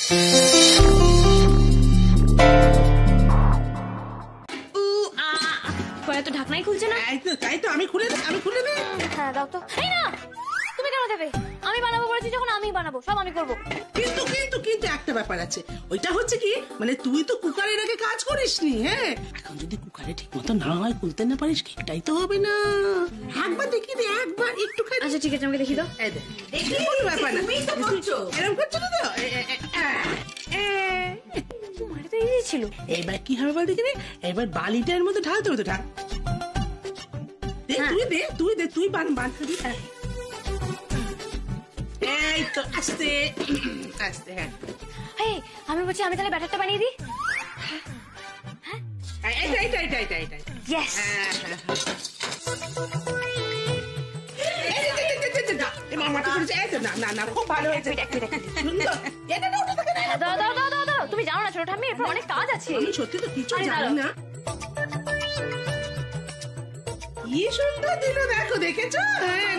তো ঢাকনাই খুলছে না। তাই তো আমি খুলে দিই। হ্যাঁ দাও তো। এই না, তুমি কেন দেবে? আমি বানাবো বলেছি যখন আমি বানাবো, সব আমি করবো। কিন্তু কিন্তু কিন্তু একটা ব্যাপার আছে, ওইটা হচ্ছে কি, মানে তুই তো কুকারের আগে কাজ করিসনি। হ্যাঁ, এখন যদি কুকারে ঠিক মতো না হয়, খুলতে না পারিস, কেকটাই তো হবে না। একবার দেখি দে, একবার একটু খাই। আচ্ছা ঠিক আছে, আমাকে দেখি দাও। এই দেখ, কোনো ব্যাপার না। তুমি তো করছো, এরকম করছো না তো। মারে তো ইজি ছিল। এবার কি হবে বল দেখি রে। এবার বালিটার মধ্যে ঢালতে হবে তো, ঢাল। তুই বান করবি। এই তো আস্তে আস্তে। হ্যাঁ, আমি বলছি আমি তাহলে ব্যাটারটা বানিয়ে দিই। এইটা। ইয়েস। না, খুব ভালো হয়েছে। দাও, তুমি জানো না ছোট ঠাম্মি, এরপর অনেক কাজ আছে। আমি সত্যি তো কিছু জানি না। কি সুন্দর দিল, দেখো, দেখেছো? হ্যাঁ,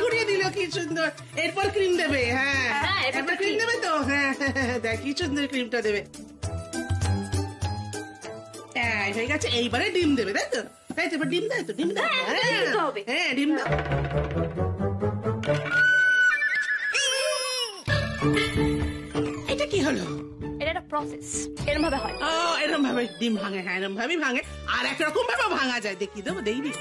ঘুরিয়ে দিল, কি সুন্দর। এরপর ক্রিম দেবে। হ্যাঁ, এরপর ক্রিম দেবে তো। হ্যাঁ, দেখ কি সুন্দর ক্রিমটা দেবে। হয়ে গেছে, এইবারে ডিম দেবে, তাই তো? তাই তো, এবার ডিম দেয় তো, ডিম দাও। হ্যাঁ, ডিম দাও। এটা কি হলো? এটা একটা প্রসেস, এরকম ভাবে হয়। এরকম ভাবে ডিম ভাঙে। হ্যাঁ, এরকম ভাবে ভাঙে। আর একরকম ভাবে ভাঙা যায়, দেখি দেবো, দেখবি।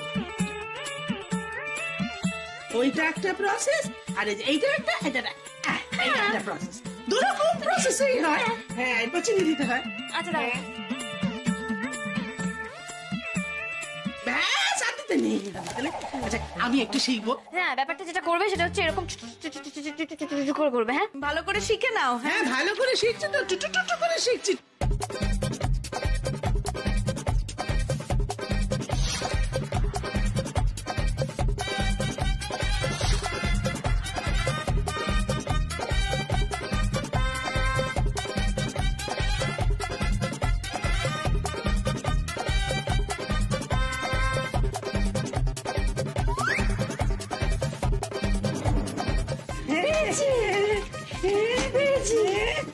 ওইটা একটা প্রসেস, আর এইটা একটা প্রসেস। দুরকম প্রসেসই হয়। হ্যাঁ, এরপর চিনি দিতে হয়। আচ্ছা দাও। ব্যাস, আর দিতে নেই। আচ্ছা, আমি একটু শিখবো। হ্যাঁ, ব্যাপারটা যেটা করবে সেটা হচ্ছে এরকম করে করবে। হ্যাঁ, ভালো করে শিখে নাও। হ্যাঁ, ভালো করে শিখছি তো, টুটু করে শিখছি।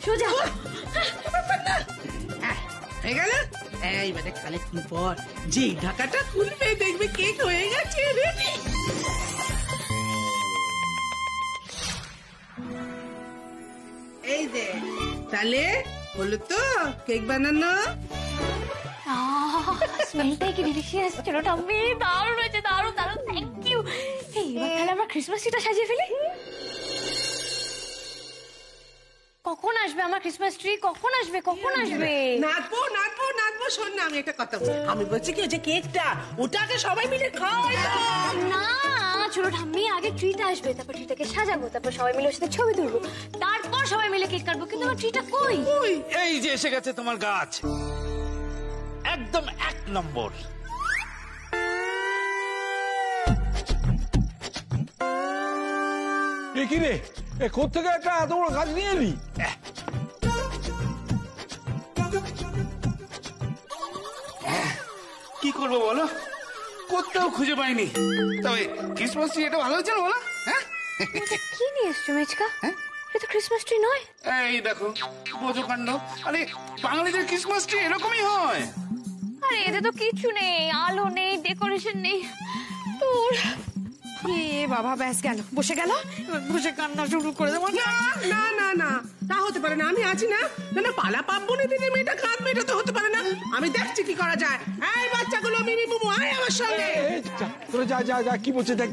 সোজা হয়ে গেল। এইবারে খানিকক্ষণ পর যে ঢাকাটা খুলবে, দেখবে কেক হয়ে গেছে, রেডি। এই যে, তাহলে হলো তো কেক বানানো। স্মেলটাই কি ডিলিশিয়াস ছিল ঠাম্মি, দারুণ হয়েছে, দারুণ। Thank you. এবার তাহলে আমরা ক্রিসমাস ট্রিটা সাজিয়ে ফেলি। কখন আসবে আমার ক্রিসমাস ট্রি? কখন আসবে? নাচবো। শোন না, আমি একটা কথা বলি। আমি বলছি কি, যে কেকটা ওটাকে সবাই মিলে খাওয়াই। না ছোট ঠাম্মি, আগে ট্রিটা আসবে, তারপর ট্রিটাকে সাজাবো, তারপর সবাই মিলে ওর সাথে ছবি তুলবো, তারপর সবাই মিলে কেক কাটবো। কিন্তু আমার ট্রিটা কই? এই যে এসে গেছে তোমার গাছ, একদম 1 নম্বর। কি রে, কোথেকে একটা এত বড় গাছ নিয়ে এলি? কি করবো বলো, কোথাও খুঁজে পাইনি। তবে ক্রিসমাস ট্রি এটা ভালো হয়েছে না বলো? হ্যাঁ, কি নিয়ে এসছো মেচকা? এটা তো ক্রিসমাস ট্রি নয়। এই দেখো বোঝো কাণ্ড। আরে বাঙালিদের ক্রিসমাস ট্রি এরকমই হয়। আরে এতে তো কিছু নেই, আলো নেই, ডেকোরেশন নেই। তোর বাবা, ব্যাস গেল, বসে কান্না শুরু করে দেবো। না, তা হতে পারে না। আমি আছি না। পালা পাবনি দিনে মেয়েটা কাঁদবে, এটা তো হতে পারে না। আমি দেখছি কি করা যায়। এই বাচ্চাগুলো, মিমি বুবু, আয় আমার সঙ্গে। তোরা যা, কি বলছে দেখ।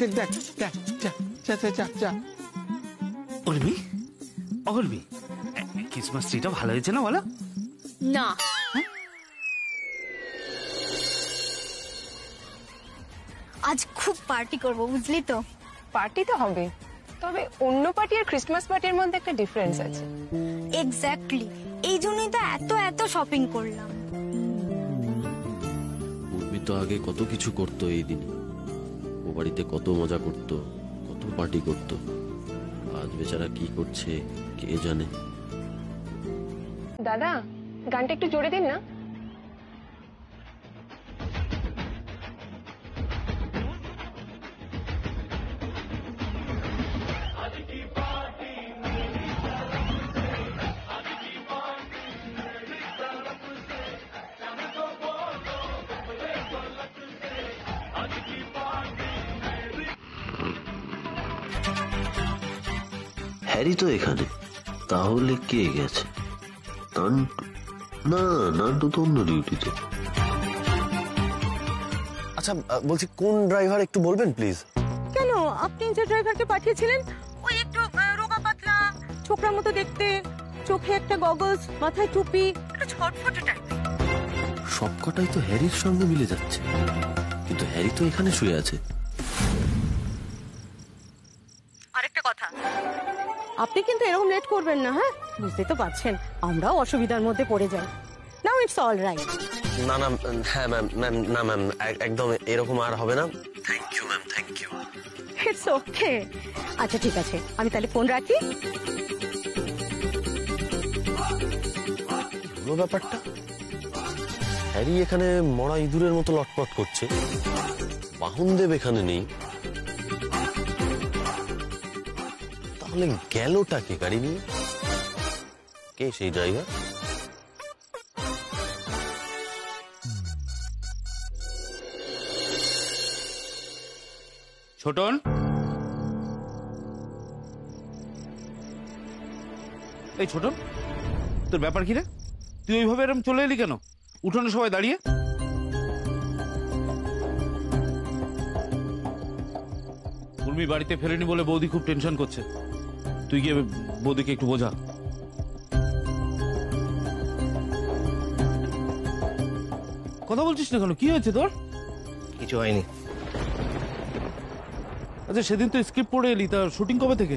অগলবি, ক্রিসমাস ট্রিটা ভালো হয়েছে না বলো? না, আজ খুব পার্টি করব, বুঝলি তো? পার্টি তো হবে, তবে অন্য পার্টি আর ক্রিসমাস পার্টির মধ্যে একটা ডিফারেন্স আছে। এক্স্যাক্টলি, এই জন্যই তো এত শপিং করলাম। উর্মি তো আগে কত কিছু করতো এই দিনে, ও বাড়িতে কত মজা করতো, কত পার্টি করতো। আজ বেচারা কি করছে কে জানে। দাদা, গানটা একটু জোরে দিন না। হ্যারি তো এখানে, তাহলে কে গেছে? নান্টু? না, নান্টু তো অন্য ডিউটিতে। আচ্ছা বলছি কোন ড্রাইভার একটু বলবেন প্লিজ? কেন, আপনি যে ড্রাইভারকে পাঠিয়েছিলেন ওই একটু রোগা পাতলা, ছোকরার মতো দেখতে, চোখে একটা গগলস, মাথায় টুপি, একটা ছটফটে টাইপ। সবকটাই তো হ্যারির সঙ্গে মিলে যাচ্ছে, কিন্তু হ্যারি তো এখানে শুয়ে আছে। আরেকটা কথা, আপনি কিন্তু এরকম লেট করবেন না, হ্যাঁ? বুঝতেই তো পারছেন আমরাও অসুবিধার মধ্যে পড়ে যাই। Now it's all right. না না, হ্যাঁ ম্যাম, ম্যাম না ম্যাম, একদম এরকম আর হবে না। Thank you ma'am, thank you. It's okay. আচ্ছা ঠিক আছে, আমি তাহলে ফোন রাখি। পুরো ব্যাপারটা হ্যারি এখানে মরা ইঁদুরের মতো লটপট করছে, বাহনদেব এখানে নেই, তাহলে গেলটা কে গাড়ি নিয়ে? কে সেই ড্রাইভার? ছোটন, এই ছোটন, তোর ব্যাপার কি রে? তুই ওইভাবে এরকম চলে এলি কেন? উঠোনে সবাই দাঁড়িয়ে। উর্মি বাড়িতে ফেরেনি বলে বৌদি খুব টেনশন করছে, তুই গিয়ে বৌদিকে একটু বোঝা। কথা বলছিস না কেন? কি হয়েছে তোর? কিছু হয়নি। আচ্ছা সেদিন তো স্ক্রিপ্ট পড়ে এলি, তার শুটিং কবে থেকে?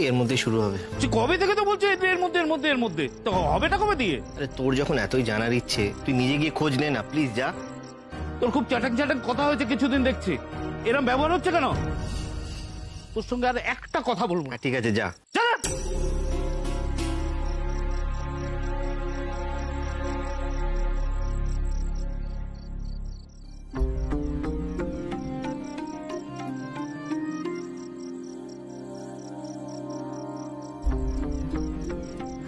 এর মধ্যে শুরু হবে। কবে থেকে তো বলছো এর মধ্যে এর মধ্যে এর মধ্যে, তো হবেটা কবে দিয়ে? আরে তোর যখন এতই জানার ইচ্ছে, তুই নিজে গিয়ে খোঁজ নে না প্লিজ, যা। তোর খুব চ্যাটাক চ্যাটাক কথা হয়েছে কিছুদিন দেখছি, এরম ব্যবহার হচ্ছে কেন? তোর সঙ্গে আর একটা কথা বলবো না। ঠিক আছে, যা। যা।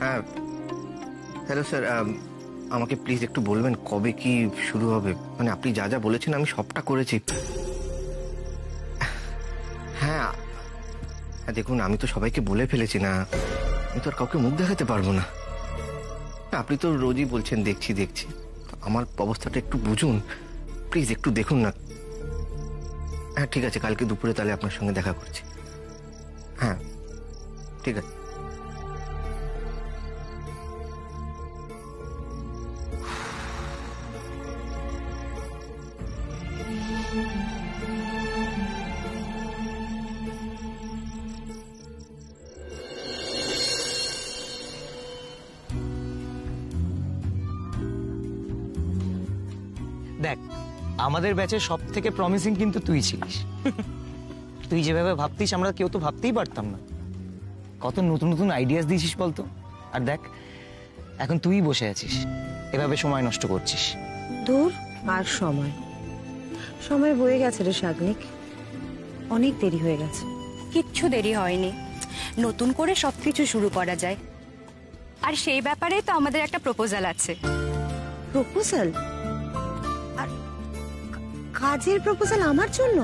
হ্যাঁ হ্যালো স্যার, আমাকে প্লিজ একটু বলবেন কবে কি শুরু হবে? মানে আপনি যা যা বলেছেন আমি সবটা করেছি। হ্যাঁ হ্যাঁ দেখুন, আমি তো সবাইকে বলে ফেলেছি, না আমি তো আর কাউকে মুখ দেখাতে পারবো না। আপনি তো রোজই বলছেন দেখছি দেখছি, আমার অবস্থাটা একটু বুঝুন প্লিজ, একটু দেখুন না। হ্যাঁ ঠিক আছে, কালকে দুপুরে তাহলে আপনার সঙ্গে দেখা করছি। হ্যাঁ ঠিক আছে। দেখ, আমাদের ব্যাচের সব থেকে প্রমিসিং কিন্তু তুই ছিলিস। তুই যেভাবে ভাবতিস আমরা কেউ তো ভাবতেই পারতাম না। কত নতুন নতুন আইডিয়াস দিয়েছিস বলতো। আর দেখ এখন তুই বসে আছিস, এভাবে সময় নষ্ট করছিস। দূর আর সময়, সময় বয়ে গেছে রে শাগনিক, অনেক দেরি হয়ে গেছে। কিচ্ছু দেরি হয়নি, নতুন করে সবকিছু শুরু করা যায়। আর সেই ব্যাপারে তো আমাদের একটা প্রপোজাল আছে। প্রপোজাল? আর কাজের প্রপোজাল আমার জন্য?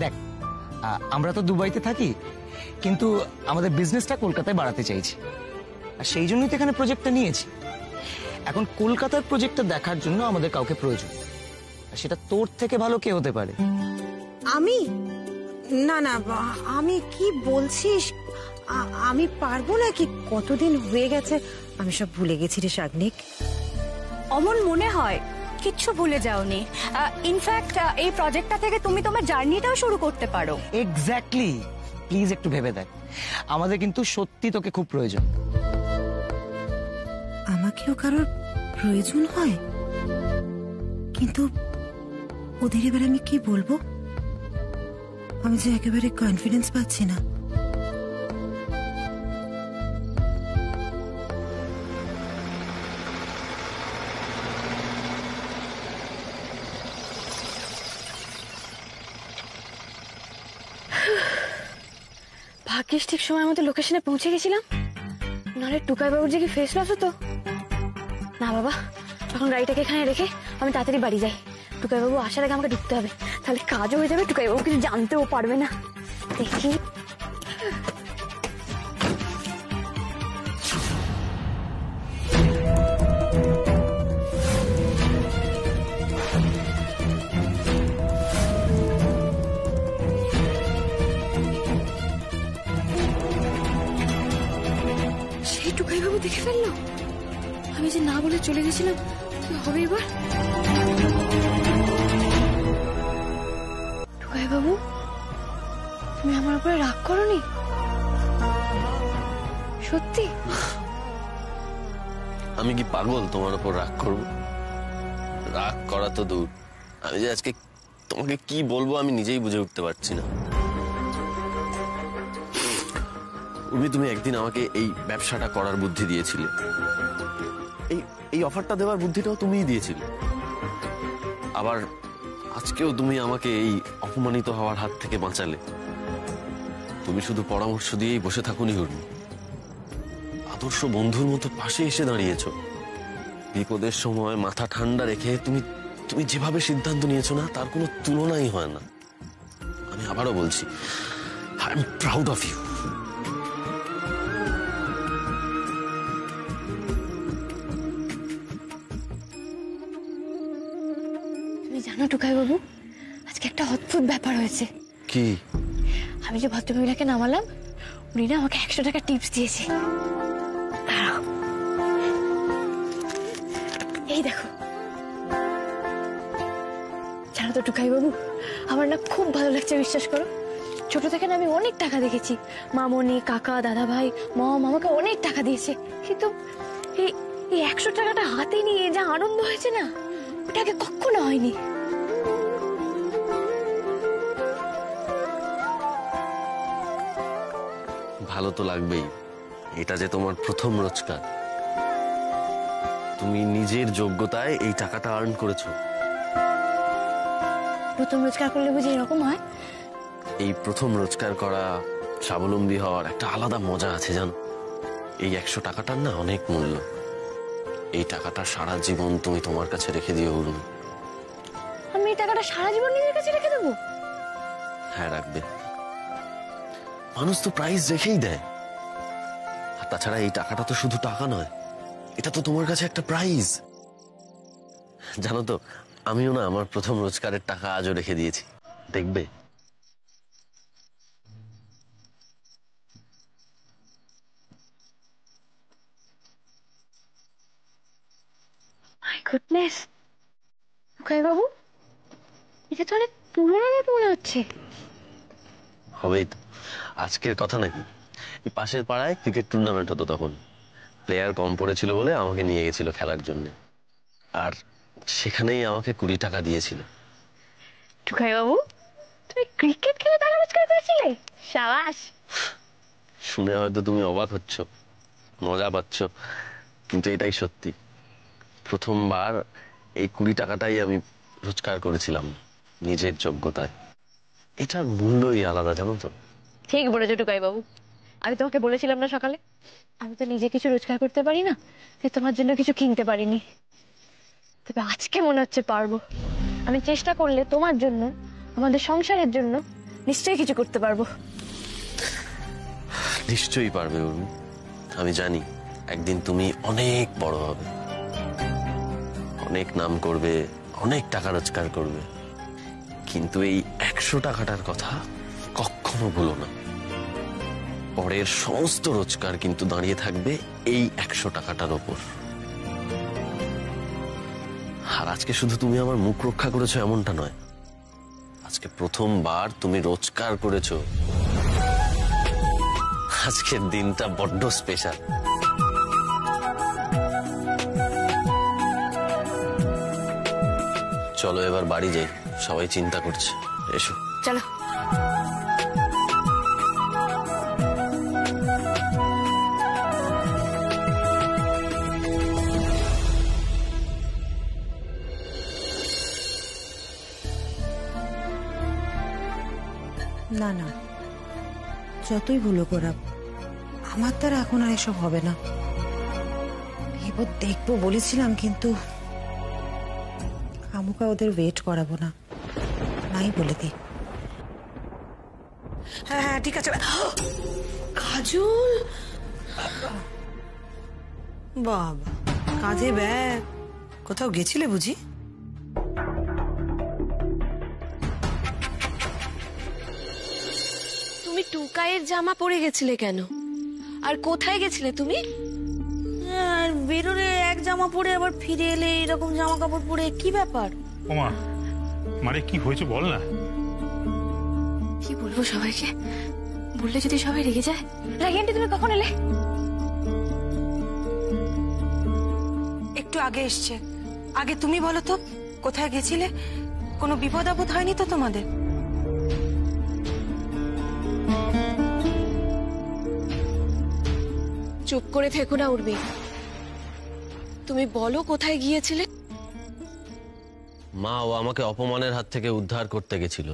দেখ আমরা তো দুবাইতে থাকি, কিন্তু আমাদের বিজনেসটা কলকাতায় বাড়াতে চাইছি, আর সেই জন্যই তো এখানে প্রজেক্টটা নিয়েছি। এখন কলকাতার প্রজেক্টটা দেখার জন্য আমাদের কাউকে প্রয়োজন, আর সেটা তোর থেকে ভালো কে হতে পারে? আমি? না না, আমি কি বলছিস? আমি পারবো নাকি? কতদিন হয়ে গেছে, আমি সব ভুলে গেছি রে শাগনিক। অমন মনে হয় কিচ্ছু ভুলে যাওনি। ইনফ্যাক্ট এই প্রজেক্টটা থেকে তুমি তোমার জার্নিটাও শুরু করতে পারো। এক্স্যাক্টলি, প্লিজ একটু ভেবে দেখ, আমাদের কিন্তু সত্যি তোকে খুব প্রয়োজন। আমাকেও কারোর প্রয়োজন হয়, কিন্তু ওদের এবার আমি কি বলবো? আমি যে একেবারে কনফিডেন্স পাচ্ছি না। ভাগ্যিস ঠিক সময় মতো লোকেশনে পৌঁছে গেছিলাম, নাহলে টুকাই বাবুর যে কি ফেস লস হতো। না বাবা, এখন গাড়িটাকে এখানে রেখে আমি তাড়াতাড়ি বাড়ি যাই। টুকাই বাবু আসার আগে আমাকে ঢুকতে হবে, তাহলে কাজও হয়ে যাবে, টুকাই বাবু কিছু জানতেও পারবে না। দেখি সেই টুকাই বাবু দেখে ফেললো। আমি যে না বলে চলে গেছিলাম, কি হবে এবার? টুকাই বাবু, তুমি আমার উপরে রাগ করোনি? সত্যি? আমি কি পাগল তোমার উপর রাগ করব? রাগ করা তো দূর, আমি যে আজকে তোমাকে কি বলবো আমি নিজেই বুঝে উঠতে পারছি না। উর্মি, তুমি একদিন আমাকে এই ব্যবসাটা করার বুদ্ধি দিয়েছিলে, এই অফারটা দেওয়ার বুদ্ধিটাও তুমিই দিয়েছিলে। আবার আজকেও তুমি আমাকে এই অপমানিত হওয়ার হাত থেকে বাঁচালে। তুমি শুধু পরামর্শ দিয়েই বসে থাকুনি উর্মি, আদর্শ বন্ধুর মতো পাশে এসে দাঁড়িয়েছো। বিপদের সময় মাথা ঠান্ডা রেখে তুমি যেভাবে সিদ্ধান্ত নিয়েছো না, তার কোনো তুলনাই হয় না। আমি আবারও বলছি, I am proud of you. তুমি জানো টুকাই বাবু, আজকে একটা অদ্ভুত ব্যাপার হয়েছে। কি? আমি যে ভদ্রমহিলাকে নামালাম, উনি না আমাকে 100 টাকা টিপস দিয়েছে। দাঁড়াও, এই দেখো। জানো তো টুকাই বাবু, আমার না খুব ভালো লাগছে, বিশ্বাস করো। ছোট থেকে না আমি অনেক টাকা দেখেছি, মামনি, কাকা, দাদা ভাই, মম আমাকে অনেক টাকা দিয়েছে, কিন্তু এই 100 টাকাটা হাতে নিয়ে যা আনন্দ হয়েছে না, ওটাকে কখনো হয়নি। ভালো তো লাগবেই, এটা যে তোমার প্রথম রোজগার। তুমি নিজের যোগ্যতায় এই টাকাটা আর্ন করেছো। প্রথম রোজগার করলে বুঝি এরকম হয়? এই প্রথম রোজগার করা, স্বাবলম্বী হওয়ার একটা আলাদা মজা আছে জানো। এই 100 টাকাটার না অনেক মূল্য। এই টাকাটা সারা জীবন তুমি তোমার কাছে রেখে দিও উর্মি। আমি এই টাকাটা সারা জীবন নিজের কাছে রেখে দেবো? হ্যাঁ, রাখবে। মানুষ তো প্রাইজ রেখেই দেয়। আর তাছাড়া এই টাকাটা তো শুধু টাকা নয়, এটা তো তোমার কাছে একটা প্রাইজ। জানো তো, আমিও না আমার প্রথম রোজগারের টাকা আজও রেখে দিয়েছি, দেখবে। মাই গুডনেস, টুকাই বাবু, এটা তো অনেক পুরোনো মতো মনে হচ্ছে। হবেই তো, আজকের কথা নাকি। এই পাশের পাড়ায় ক্রিকেট টুর্নামেন্ট হতো, তখন প্লেয়ার কম পড়েছিল বলে আমাকে নিয়ে গেছিল খেলার জন্য, আর সেখানেই আমাকে 20 টাকা দিয়েছিল। টুকাই বাবু, তুমি ক্রিকেট খেলে টাকা রোজগার করেছিলে? সাবাস। শুনে হয়তো তুমি অবাক হচ্ছ, মজা পাচ্ছ, কিন্তু এটাই সত্যি। প্রথমবার এই 20 টাকাটাই আমি রোজগার করেছিলাম নিজের যোগ্যতায়। এটার মূল্যই আলাদা, জানো তো। ঠিক বলেছো টুকাই বাবু, আমি তোমাকে বলেছিলাম না সকালে, আমি তো নিজে কিছু রোজগার করতে পারি না, তোমার জন্য কিছু কিনতে পারিনি। তবে আজকে মনে হচ্ছে পারবো। আমি চেষ্টা করলে তোমার জন্য, আমাদের সংসারের জন্য নিশ্চয়ই কিছু করতে পারবো। নিশ্চয়ই পারবে উর্মি, আমি জানি একদিন তুমি অনেক বড় হবে, অনেক নাম করবে, অনেক টাকা রোজগার করবে। কিন্তু এই 100 টাকাটার কথা কখনো ভুলো না। পরের সমস্ত রোজগার কিন্তু দাঁড়িয়ে থাকবে এই 100 টাকাটার ওপর। আর আজকে শুধু তুমি আমার মুখ রক্ষা করেছো এমনটা নয়, আজকে প্রথমবার তুমি রোজগার করেছো। আজকের দিনটা বড্ড স্পেশাল। চলো এবার বাড়ি যাই, সবাই চিন্তা করছে। এসো চলো। না না, যতই ভুলো করা, আমার দ্বারা এখন আর এসব হবে না। এবার দেখবো বলেছিলাম, কিন্তু খামুকা ওদের ওয়েট করাবো না, নাই বলে দি। হ্যাঁ ঠিক আছে। কাজল, বাবা কাঁধে ব্যাগ, কোথাও গেছিলে বুঝি? তুমি টুকাইয়ের জামা পরে গেছিলে কেন? আর কোথায় গেছিলে তুমি? আর বেরোলে এক জামা পরে আবার ফিরে এলে এরকম জামা কাপড় পরে, কি ব্যাপার? ওমা মারে কি হয়েছে বল না। কি বলবো সবাইকে? বললে যদি সবাই রেগে যায়। রাগি আন্টি তুমি কখন এলে? একটু আগে এসছে। আগে তুমি বলো তো কোথায় গেছিলে? কোনো বিপদ আপদ হয়নি তো তোমাদের? চুপ করে থেকো না উর্মি, তুমি বলো কোথায় গিয়েছিলে? মা ও আমাকে অপমানের হাত থেকে উদ্ধার করতে গেছিল।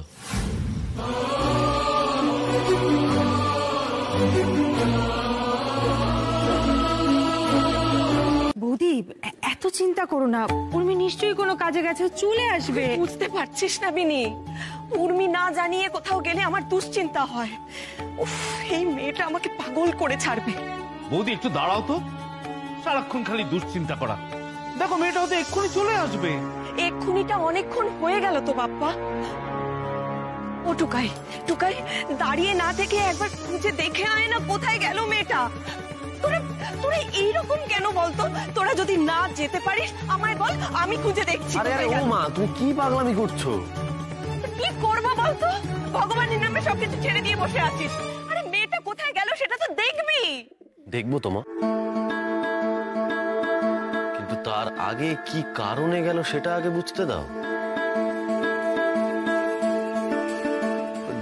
বৌদি এত চিন্তা করো না, উর্মি নিশ্চয়ই কোনো কাজে গেছে, চলে আসবে। বুঝতে পারছিস না বিনি, উর্মি না জানিয়ে কোথাও গেলে আমার দুশ্চিন্তা হয়। উফ, এই মেয়েটা আমাকে পাগল করে ছাড়বে। বৌদি একটু দাঁড়াও তো, সারাক্ষণ খালি দুশ্চিন্তা করা। দেখো মেয়েটা হয়তো এক্ষুনি চলে আসবে। এক্ষুনিটা অনেকক্ষণ হয়ে গেল তো বাপ্পা। ও টুকাই, টুকাই দাঁড়িয়ে না থেকে একবার খুঁজে দেখে আয় না কোথায় গেল মেয়েটা। তোরা তোরা এইরকম কেন বলতো? তোরা যদি না যেতে পারিস আমায় বল, আমি খুঁজে দেখছি। আরে আরে ও মা, তুমি কি পাগলামি করছো? কি করবো বলতো? ভগবানের নামে সবকিছু ছেড়ে দিয়ে বসে আছিস। আরে মেয়েটা কোথায় গেল সেটা তো দেখবি। দেখবো তোমা, কিন্তু তার আগে কি কারণে গেল সেটা আগে বুঝতে দাও।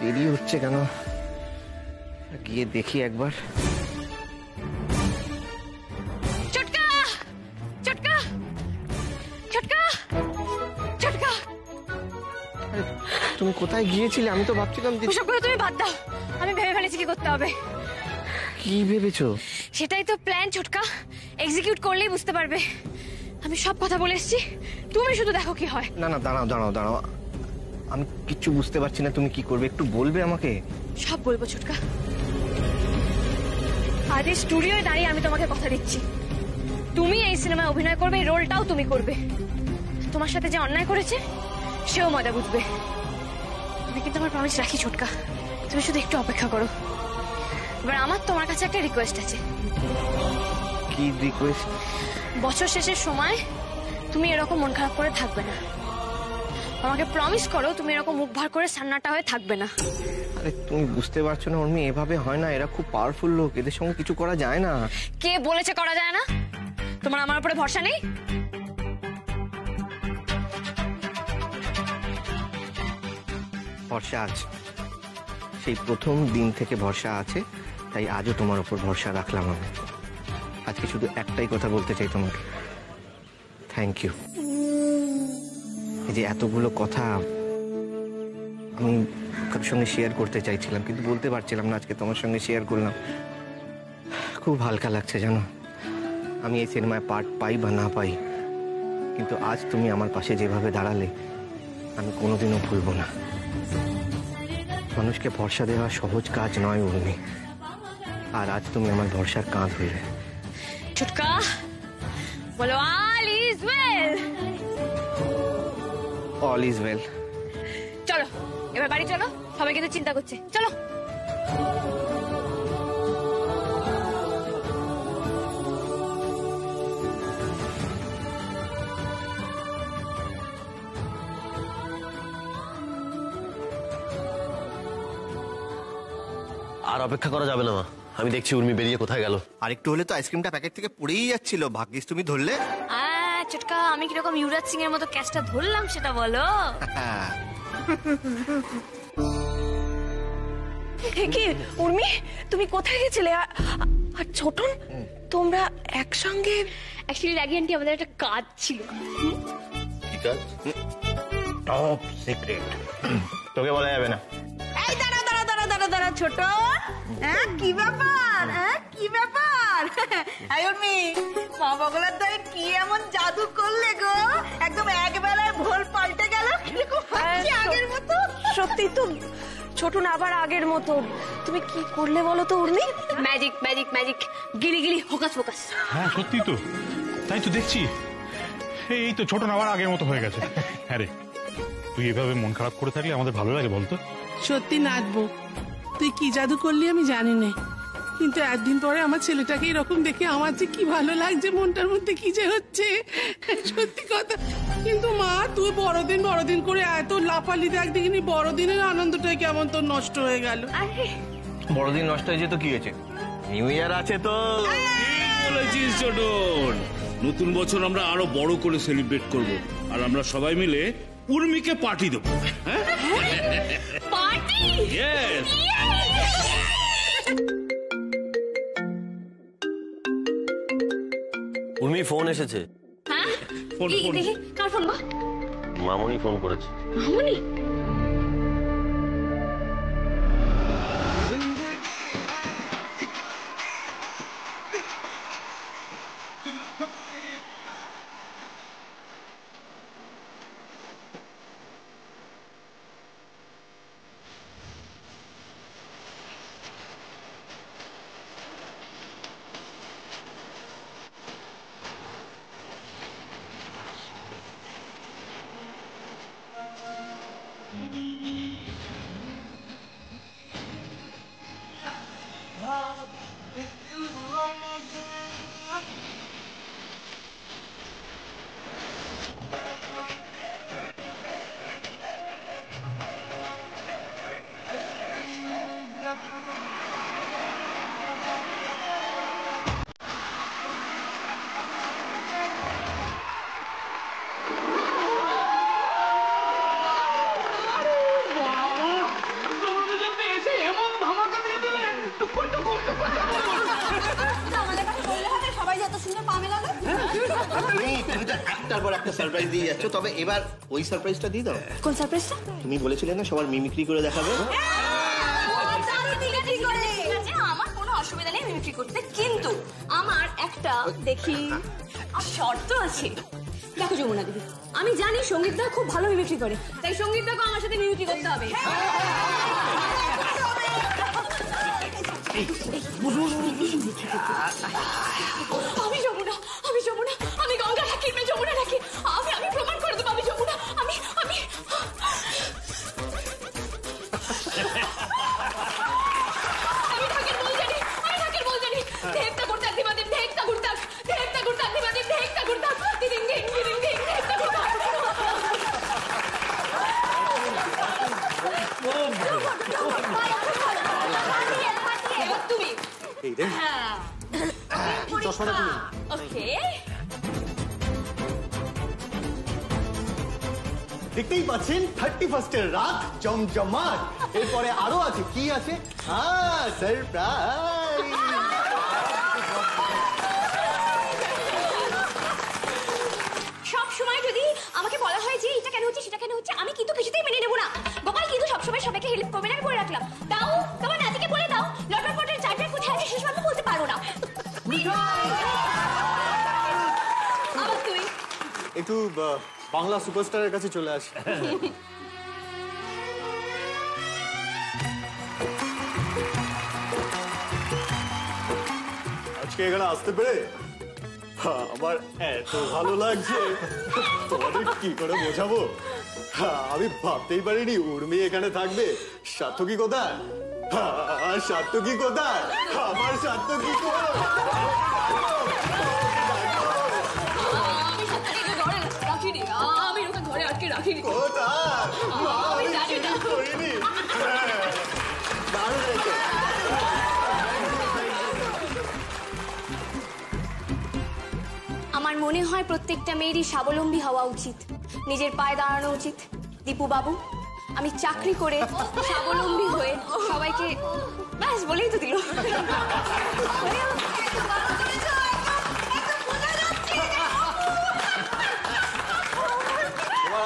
দেরি হচ্ছে কেন, গিয়ে দেখি একবার। চটকা চটকা চটকা চটকা, তুমি কোথায় গিয়েছিলে? আমি তো ভাবছিলাম যে ওসব করে তুমি বাদ দাও, আমি ভেবে ফেলেছি কি করতে হবে। কি ভেবেছো? সেটাই তো প্ল্যান ছোটকা, এক্সিকিউট করলেই বুঝতে পারবে। আমি সব কথা বলে এসেছি, তুমি শুধু দেখো কি হয়। না না দাঁড়াও দাঁড়াও দাঁড়াও, আমি কিচ্ছু বুঝতে পারছি না, তুমি কি করবে একটু বলবে আমাকে? সব বলবো ছোটকা। আজ এই স্টুডিওয় দাঁড়িয়ে আমি তোমাকে কথা দিচ্ছি, তুমি এই সিনেমায় অভিনয় করবে, এই রোলটাও তুমি করবে। তোমার সাথে যে অন্যায় করেছে সেও মজা বুঝবে। আমি কিন্তু আমার প্রমিস রাখি ছোটকা, তুমি শুধু একটু অপেক্ষা করো। এবার আমার তোমার কাছে একটা রিকোয়েস্ট আছে। কি রিকোয়েস্ট? বছর শেষের সময় তুমি এরকম মন খারাপ করে থাকবে না। আমাকে প্রমিস করো তুমি এরকম মুখ ভার করে সান্নাটা হয়ে থাকবে না। আরে তুমি বুঝতে পারছো না উর্মি, এভাবে হয় না, এরা খুব পাওয়ারফুল লোক, এদের সঙ্গে কিছু করা যায় না। কে বলেছে করা যায় না? তোমার আমার উপরে ভরসা নেই? ভরসা আছে, সেই প্রথম দিন থেকে ভরসা আছে, তাই আজও তোমার উপর ভরসা রাখলাম আমি। আজকে শুধু একটাই কথা বলতে চাই তোমাকে, থ্যাংক ইউ। এই যে এতগুলো কথা আমি কারোর সঙ্গে শেয়ার করতে চাইছিলাম কিন্তু বলতে পারছিলাম না, আজকে তোমার সঙ্গে শেয়ার করলাম। খুব হালকা লাগছে জানো, আমি এই সিনেমায় পার্ট পাই বা না পাই, কিন্তু আজ তুমি আমার পাশে যেভাবে দাঁড়ালে আমি কোনোদিনও ভুলবো না। মানুষকে ভরসা দেওয়া সহজ কাজ নয় উর্মি, আর আজ তুমি আমার ভরসার কাঁধ হইলে। ছুটকা বলো all is well. All is well. চলো এবার বাড়ি চলো, সবাই কিন্তু চিন্তা করছে, চলো। আর অপেক্ষা করা যাবে না মা, আমি দেখছি উর্মি বেরিয়ে কোথায় গেল। আর একটু হলে তো আইসক্রিমটা প্যাকেট থেকে পড়েই যাচ্ছিল, ভাগ্যিস তুমি ধরলে। চটকা আমি কিরকম ইউরাজ সিং এর মতো ক্যাচটা ধরলাম সেটা বলো। কি উর্মি, তুমি কোথায় গেছিলে? আর ছোটন তোমরা একসঙ্গে? অ্যাকচুয়ালি রাগি আন্টি আমাদের একটা কাজ ছিল। কি কাজ? টপ সিক্রেট, তোকে বলা যাবে না। এই দাঁড়া দাঁড়া দাঁড়া দাঁড়া দাঁড়া ছোট, হ্যাঁ কি ব্যাপার? হ্যাঁ কি ব্যাপার? এই উর্মি, মা বগলার দই কি এমন জাদু করলে গো? একদম একবেলায় ভোল পাল্টে গেল, আগের মতো। সত্যি তো ছোট না আবার আগের মতো। তুমি কি করলে বলো তো উর্মি? ম্যাজিক ম্যাজিক ম্যাজিক, গিলি গিলি, ফোকাস ফোকাস। হ্যাঁ সত্যি তো, তাই তো দেখছি। এই তো ছোট না আবার আগের মতো হয়ে গেছে। হ্যাঁ রে, তুই এভাবে মন খারাপ করে থাকলে আমাদের ভালো লাগে বলতো? সত্যি নাচবো, তুই কি জাদু করলি আমি জানি না, কিন্তু একদিন পরে আমার ছেলেটাকে এরকম দেখে আমার যে কি ভালো লাগছে, মনটার মধ্যে কি যে হচ্ছে, সত্যি কথা। কিন্তু মা, তুই বড়দিন করে এত লাফালি, দেখ দেখিনি বড়দিনের আনন্দটাই কেমন তোর নষ্ট হয়ে গেল। বড়দিন নষ্ট হয়েছে তো কি হয়েছে, নিউ ইয়ার আছে তো। বলেছিস ছোটন, নতুন বছর আমরা আরো বড় করে সেলিব্রেট করব, আর আমরা সবাই মিলে উর্মিকে পার্টি দেবো। পার্টি? ইয়েস। উর্মি, ফোন এসেছে। হ্যাঁ, ফোন ফোন দেখি কার ফোন? মামনি ফোন করেছে। মামনি? একটার পর একটা সারপ্রাইজ দিয়ে যাচ্ছ, তবে এবার ওই সারপ্রাইজটা দিয়ে দাও। কোন সারপ্রাইজটা? তুমি বলেছিলে না সবার মিমিক্রি করে দেখাবে। আমার কোনো অসুবিধা নেই মিমিক্রি করতে, কিন্তু আমার একটা দেখি শর্ত আছে। দেখো যমুনা দিদি, আমি জানি সঙ্গীতটা খুব ভালো মিমিক্রি করে, তাই সঙ্গীতটাকে আমার সাথে মিমিক্রি করতে হবে। আমি যমুনা, আমি গঙ্গা রাখি, যমুনা রাখি, আমি প্রমাণ করে দেবো আমি যমুনা। আমি ঢাকের বল জানি, ঢেকটা করতাক দিবাদিন, ঢেকটা করতাক দিবাদিন, ঢেকটা করতাক দিদিন, দিন দিদিন, দিন ঢেকটা করতাক। এবার তুমি। হ্যাঁ, ওকে। দেখতেই পাচ্ছেন 31 রাত জমজমাট। এরপরে আরো আছে, কি আছে? হ্যাঁ, সারপ্রাইজ। সব সময় যদি আমাকে বলা হয় যে এটা কেন হচ্ছে সেটা কেন হচ্ছে, আমি কিন্তু কিছুতেই মেনে নেবো না। গোপাল কিন্তু সবসময় সবাইকে হেল্প করবে না, আমি করে রাখলাম। দাও, তোমার নাতিকে বলে দাও লটপটের চারটার কোথায় আছে সেসব আমি বলতে পারবো না। আবার তুই একটু বাংলা সুপারস্টারের কাছে চলে আসি। আজকে এখানে আসতে পেরে আমার এত ভালো লাগছে, তোমাদের কি করে বোঝাবো। আমি ভাবতেই পারিনি উর্মি এখানে থাকবে। সার্থকী কোথায়? সার্থকী কোথায়? আমার সার্থকী কোথায়? আমি ওকে ঘরে আটকে রাখিনি। আমার মনে হয় প্রত্যেকটা মেয়েরই স্বাবলম্বী হওয়া উচিত, নিজের পায়ে দাঁড়ানো উচিত। দীপু বাবু, আমি চাকরি করে স্বাবলম্বী হয়ে সবাইকে ব্যাস বলেই তো দিল।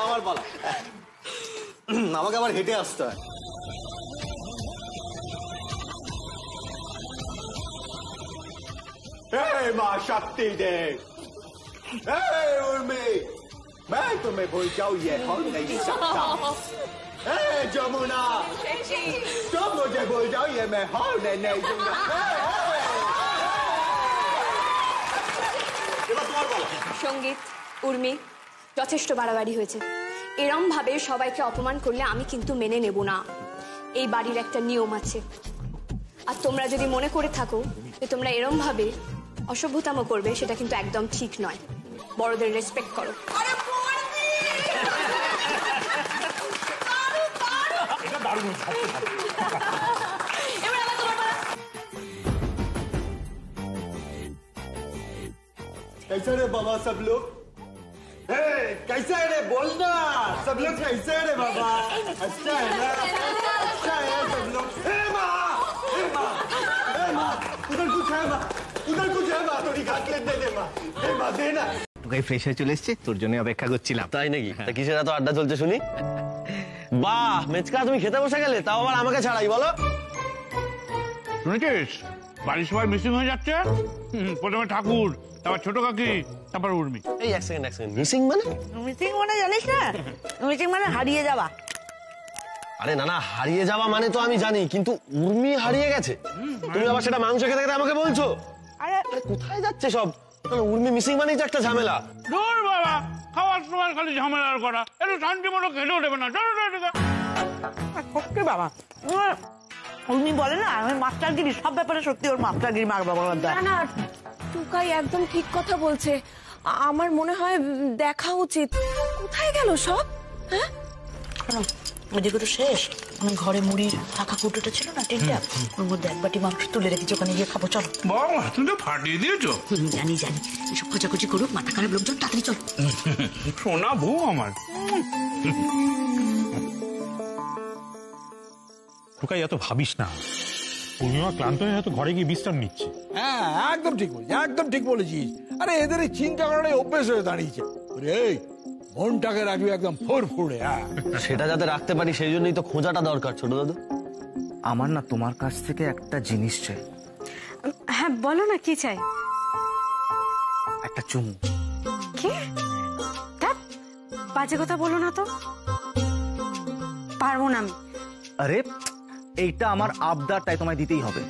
আমার বলা, আমাকে আবার হেঁটে আসতে হয়। माँ शक्ति दे। उर्मी, मैं तुम्हें भूल जाऊँ ये हो नहीं सकता। যমুনা तुम मुझे बोल जाओ ये मैं होने नहीं दूंगा। সঙ্গীত, উর্মি, যথেষ্ট বাড়াবাড়ি হয়েছে। এরম ভাবে সবাইকে অপমান করলে আমি কিন্তু মেনে নেব না। এই বাড়ির একটা নিয়ম আছে, আর তোমরা যদি মনে করে থাকো যে তোমরা এরম ভাবে অসভ্যতাম করবে, সেটা কিন্তু একদম ঠিক নয়। বড়দের রেসপেক্ট করো। कैसे रे बाबा सब लोग? कैसा है रे बोलना, सब लोग कैसे है रे बाबा? अच्छा है ना? अच्छा है सब लोग। उधर कुछ है माँ, उधर कुछ है माँ, थोड़ी घाट लेने दे माँ। माँ देना। টুকাই ফ্রেশ হয়ে চলে এসছে, তোর জন্য অপেক্ষা করছিলাম। তাই নাকি? তা কিসের এত আড্ডা চলছে শুনি? বাহ মেচকা, তুমি খেতে বসে গেলে, তাও আবার আমাকে ছাড়াই, বলো। শুনেছিস বাড়ির সবাই মিসিং হয়ে যাচ্ছে? প্রথমে ঠাকুর, তারপর ছোট কাকি, তারপর উর্মি। এই এক সেকেন্ড মিসিং মানে? মিসিং মানে জানিস না? মিসিং মানে হারিয়ে যাওয়া। আরে না না, হারিয়ে যাওয়া মানে তো আমি জানি, কিন্তু উর্মি হারিয়ে গেছে? তুমি আবার সেটা মাংস খেতে খেতে আমাকে বলছো? আরে কোথায় যাচ্ছে সব? উর্মি মিসিং মানেই তো একটা ঝামেলা। দূর বাবা, খাওয়ার সময় খালি ঝামেলার করা, একটু শান্তি মতো খেতেও দেবে না। চলো সত্যি বাবা, উর্মি বলে না আমি মাস্টারগিরি, সব ব্যাপারে সত্যি ওর মাস্টারগিরি মার বাবা। না না, টুকাই একদম ঠিক কথা বলছে। আমার মনে হয় দেখা উচিত। কোথায় গেল সব? হ্যাঁ, ওদিকে তো শেষ। আমার ঘরে মুড়ির ফাঁকা কুটোটা ছিল না, টিনটা, ওর মধ্যে এক বাটি মাংস তুলে রেখেছি, ওখানে গিয়ে খাবো। চলো বাবা, তুমি তো ফাটিয়ে দিয়েছো। জানি জানি, এসব খোঁজাখুঁজি করুক, মাথা খারাপ লোকজন, তাড়াতাড়ি চলো। সোনা বউ আমার। টুকাই এত ভাবিস না, পূর্ণিমা ক্লান্ত হয়ে হয়তো ঘরে গিয়ে বিশ্রাম নিচ্ছে। হ্যাঁ একদম ঠিক বলেছিস, একদম ঠিক বলেছিস। আরে এদের এই চিন্তা করাটাই অভ্যেস হয়ে দাঁড়িয়েছে। এই মনটাকে রাখবি একদম ফুরফুরে। হ্যাঁ সেটা যাতে রাখতে পারি সেই জন্যই তো খোঁজাটা দরকার। ছোট দাদু, আমার না তোমার কাছ থেকে একটা জিনিস চাই। হ্যাঁ বলো না, কি চাই? একটা চুমু। কি? বাজে কথা বলো না তো, পারবো না আমি। আরে এইটা আমার আবদার, তাই তোমায় দিতেই হবে।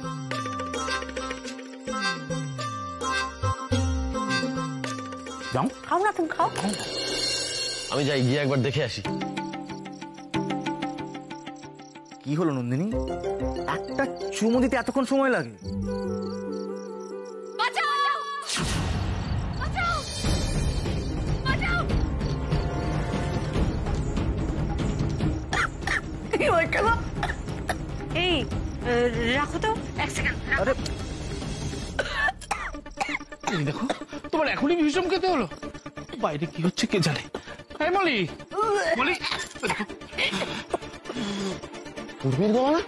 যাও, খাও না, তুমি খাও। আমি যাই, গিয়ে একবার দেখে আসি। কি হলো নন্দিনী, একটা চুমু দিতে এতক্ষণ সময় লাগে? এই রাখো তো, এক সেকেন্ড। দেখো, তোমার এখনই ভীষণ খেতে হলো। বাইরে কি হচ্ছে কে জানে। মলি মলি, উর্মির গলা না?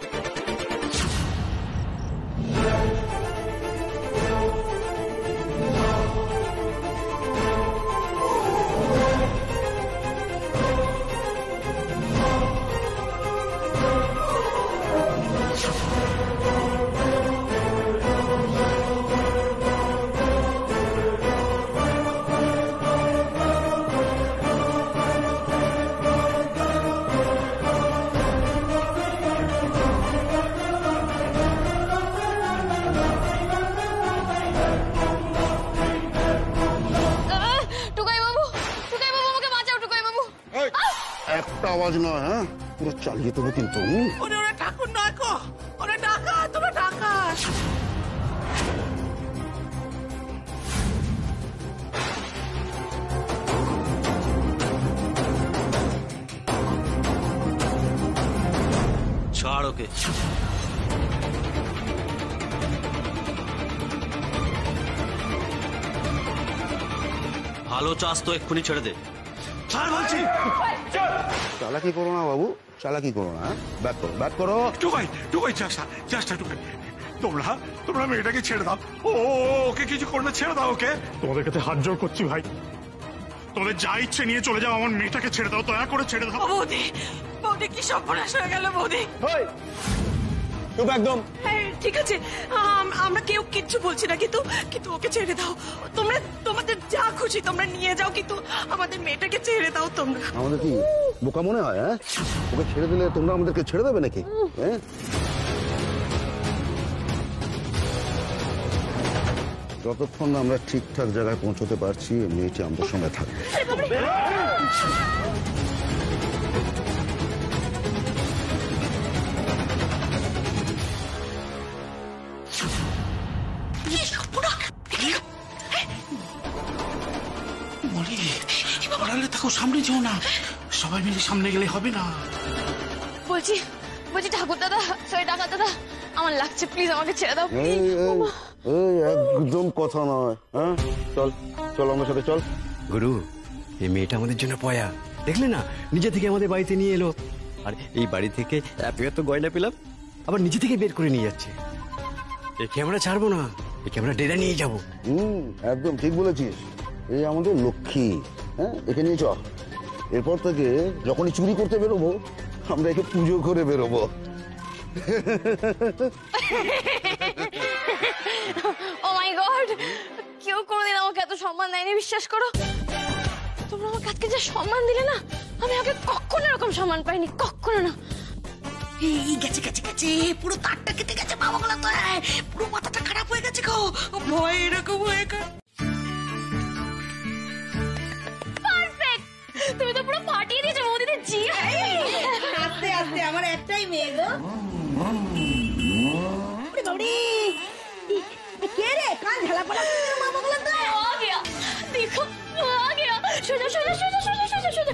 একটা আওয়াজ নয়, হ্যাঁ পুরো চালিয়ে দেবো কিন্তু। ওরা ঠাকুর নয় কো, ওরা টাকা, তোরা টাকা। ছাড় ওকে। ভালো চাস তো এক্ষুনি ছেড়ে দে। ছাড় বলছি। চালাকি করো না বাবু, চালাকি করো না। ব্যাক করো, ব্যাক করো। টুকাই টুকাই, চেষ্টা টুকাই। তোমরা মেয়েটাকে ছেড়ে দাও। ওকে কিছু করবে, ছেড়ে দাও ওকে। তোমাদের কাছে হাত জোড় করছি ভাই, তোমাদের যা ইচ্ছে নিয়ে চলে যাও, আমার মেয়েটাকে ছেড়ে দাও, দয়া করে ছেড়ে দাও। বৌদি, বৌদি কি সর্বনাশ হয়ে গেল বৌদি। চুপ একদম। ঠিক আছে, আমরা কেউ কিচ্ছু বলছি না, কিন্তু কিন্তু ওকে ছেড়ে দাও। তোমরা তোমাদের যা খুশি তোমরা নিয়ে যাও, কিন্তু আমাদের মেয়েটাকে ছেড়ে দাও তোমরা। আমাদের কি বোকা মনে হয়? হ্যাঁ, ওকে ছেড়ে দিলে তোমরা আমাদেরকে ছেড়ে দেবে নাকি? হ্যাঁ, যতক্ষণ না আমরা ঠিকঠাক জায়গায় পৌঁছতে পারছি মেয়েটি আমাদের সঙ্গে থাকবে। দেখো সামনে যেও না, সবাই মিলে সামনে গেলে হবে না। বলছি বলছি ঠাকুর দাদা, সরি ডাকাত দাদা, আমার লাগছে, প্লিজ আমাকে ছেড়ে দাও। একদম কথা নয়। হ্যাঁ, চল চল আমার সাথে চল। গুরু, এই মেয়েটা আমাদের জন্য পয়া, দেখলে না, নিজে থেকে আমাদের বাড়িতে নিয়ে এলো। আর এই বাড়ি থেকে এত গয়না পেলাম, আবার নিজে থেকে বের করে নিয়ে যাচ্ছে। একে আমরা ছাড়বো না, একে আমরা ডেরা নিয়ে যাবো। একদম ঠিক বলেছিস, এই আমাদের লক্ষ্মী। হ্যাঁ, একে নিয়ে চল। এরপর থেকে যখনই চুরি করতে বেরোবো আমরা একে পুজো করে বেরোবো। ও মাই গড, কেউ কোনোদিন আমাকে এত সম্মান দেয়নি, বিশ্বাস করো। তোমরা আমাকে আজকে যে সম্মান দিলে না, আমি আগে কখনো এরকম সম্মান পাইনি, কখনো না। এই গেছে গেছে গেছে, পুরো তারটা কেটে গেছে বাবা গলা, তো পুরো মাথাটা খারাপ হয়ে গেছে গো, ভয় এরকম হয়ে গেছে। পারফেক্ট, তুমি তো পুরো ফাটিয়ে দিয়েছো বৌদিদের জি। আস্তে আস্তে, আমার একটাই মেয়ে গো। কে রে কান ঝালা পড়া বাবা গলা, তো आ गया, देखो आ गया। सोजा सोजा सोजा सोजा सोजा सोजा।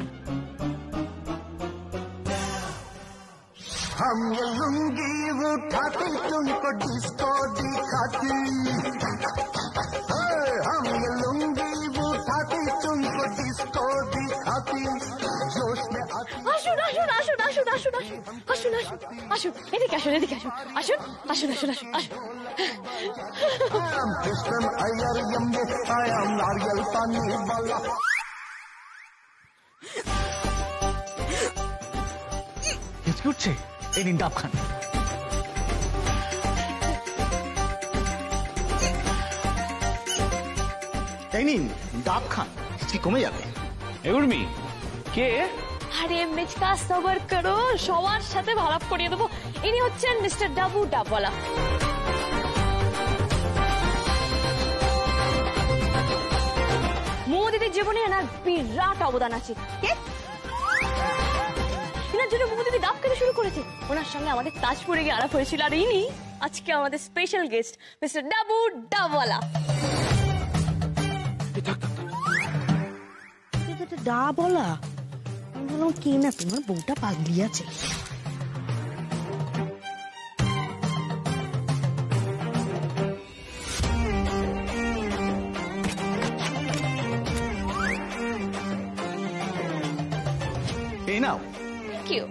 हम ये लुंगी उठाते तुमको डिस्को दिखाती, हम ये लुंगी उठाते तुमको डिस्को दिखाती, जोश में আসুন আসুন আসুন আসুন আসুন আসুন আসুন আসুন, এদিকে আসুন এদিকে আসুন, আসুন আসুন আসুন আসুন আসুন। कृष्ण अय्यर यम्बे आयाम नारियल पानी वाला। হিচকি উঠছে, এই নিন ডাব খান। এই নিন ডাব খান, হিচকি কমে যাবে। উর্মি কে? আরে মিচকা সবার করো, সবার সাথে ভাড়াপ করিয়ে দেবো। ইনি হচ্ছেন মিস্টার ডাবু ডাবওয়ালা। মৌদিদির জীবনে এনার বিরাট অবদান আছে। এনার জন্য মৌদিদি ডাব খেতে শুরু করেছে, ওনার সঙ্গে আমাদের তাজপুরে গিয়ে আলাপ হয়েছিল। আর ইনি আজকে আমাদের স্পেশাল গেস্ট, মিস্টার ডাবু ডাবওয়ালা। ডা বলা, আমি বললাম কি না, তোমার বউটা পাগলি আছে। এই নাও। Thank you.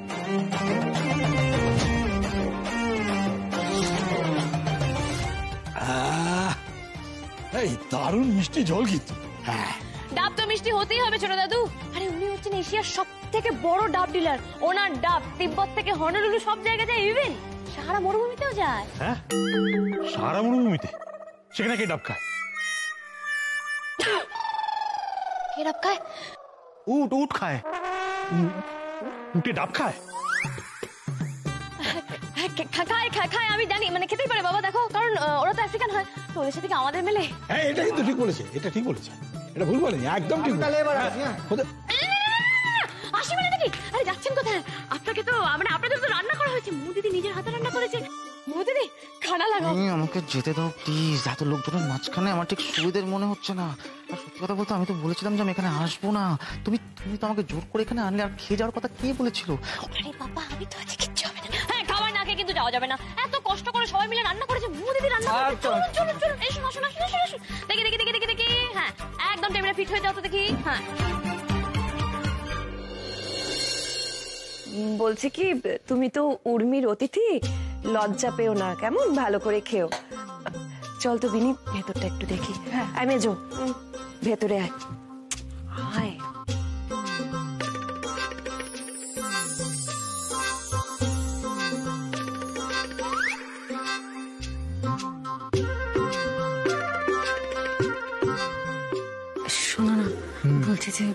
এই দারুণ মিষ্টি জল কিন্তু। হ্যাঁ, ডাব তো মিষ্টি হতেই হবে ছোট দাদু। আরে উনি হচ্ছেন এশিয়ার সব থেকে বড় ডাব ডিলার। ওনার ডাব তিব্বত থেকে হনলুলু সব জায়গায় যায়, ইভেন সাহারা মরুভূমিতেও যায়। হ্যাঁ, সারা মরুভূমিতে সেখানে কে ডাব খায়? কে ডাব খায়? উট, উট খায়। উটে ডাব খায়? খায় খায়, আমি জানি, মানে খেতেই পারে বাবা, দেখো, কারণ ওরা তো আফ্রিকান হয়, তো ওদের সাথে কি আমাদের মেলে? হ্যাঁ, এটা কিন্তু ঠিক বলেছে, এটা ঠিক বলেছে, এটা ভুল বলেনি, একদম ঠিক বলেছে। আসি মানে নাকি? আরে যাচ্ছেন কোথায়? আপনাকে তো মানে আপনাদের তো রান্না করা হয়েছে, মুদিদি নিজের হাতে রান্না করেছে। মুদিদি খানা লাগাও। আমাকে যেতে দাও প্লিজ, এত লোকজনের মাঝখানে আমার ঠিক সুবিধের মনে হচ্ছে না। আর সত্যি কথা বলতে আমি তো বলেছিলাম যে আমি এখানে আসবো না, তুমি তুমি তো আমাকে জোর করে এখানে আনলে। আর খেয়ে যাওয়ার কথা কে বলেছিল? আরে বাবা, আমি তো আজকে কিচ্ছু হবে না। হ্যাঁ, খাবার না খেয়ে কিন্তু যাওয়া যাবে না। এত কষ্ট করে সবাই মিলে রান্না করেছে, মুদিদি রান্না করেছে। চলুন চলুন চলুন, এসো আসুন আসুন আসুন আসুন। দেখি দেখি দেখি দেখি দেখি, হ্যাঁ একদম টেবিলে ফিট হয়ে যাও তো দেখি। হ্যাঁ, বলছি কি, তুমি তো উর্মির অতিথি, লজ্জা পেও না কেমন, ভালো করে খেও। চল তো বিনি, ভেতরটা একটু দেখি। আয় মেজো, ভেতরে আয়। আয়। বলছি যে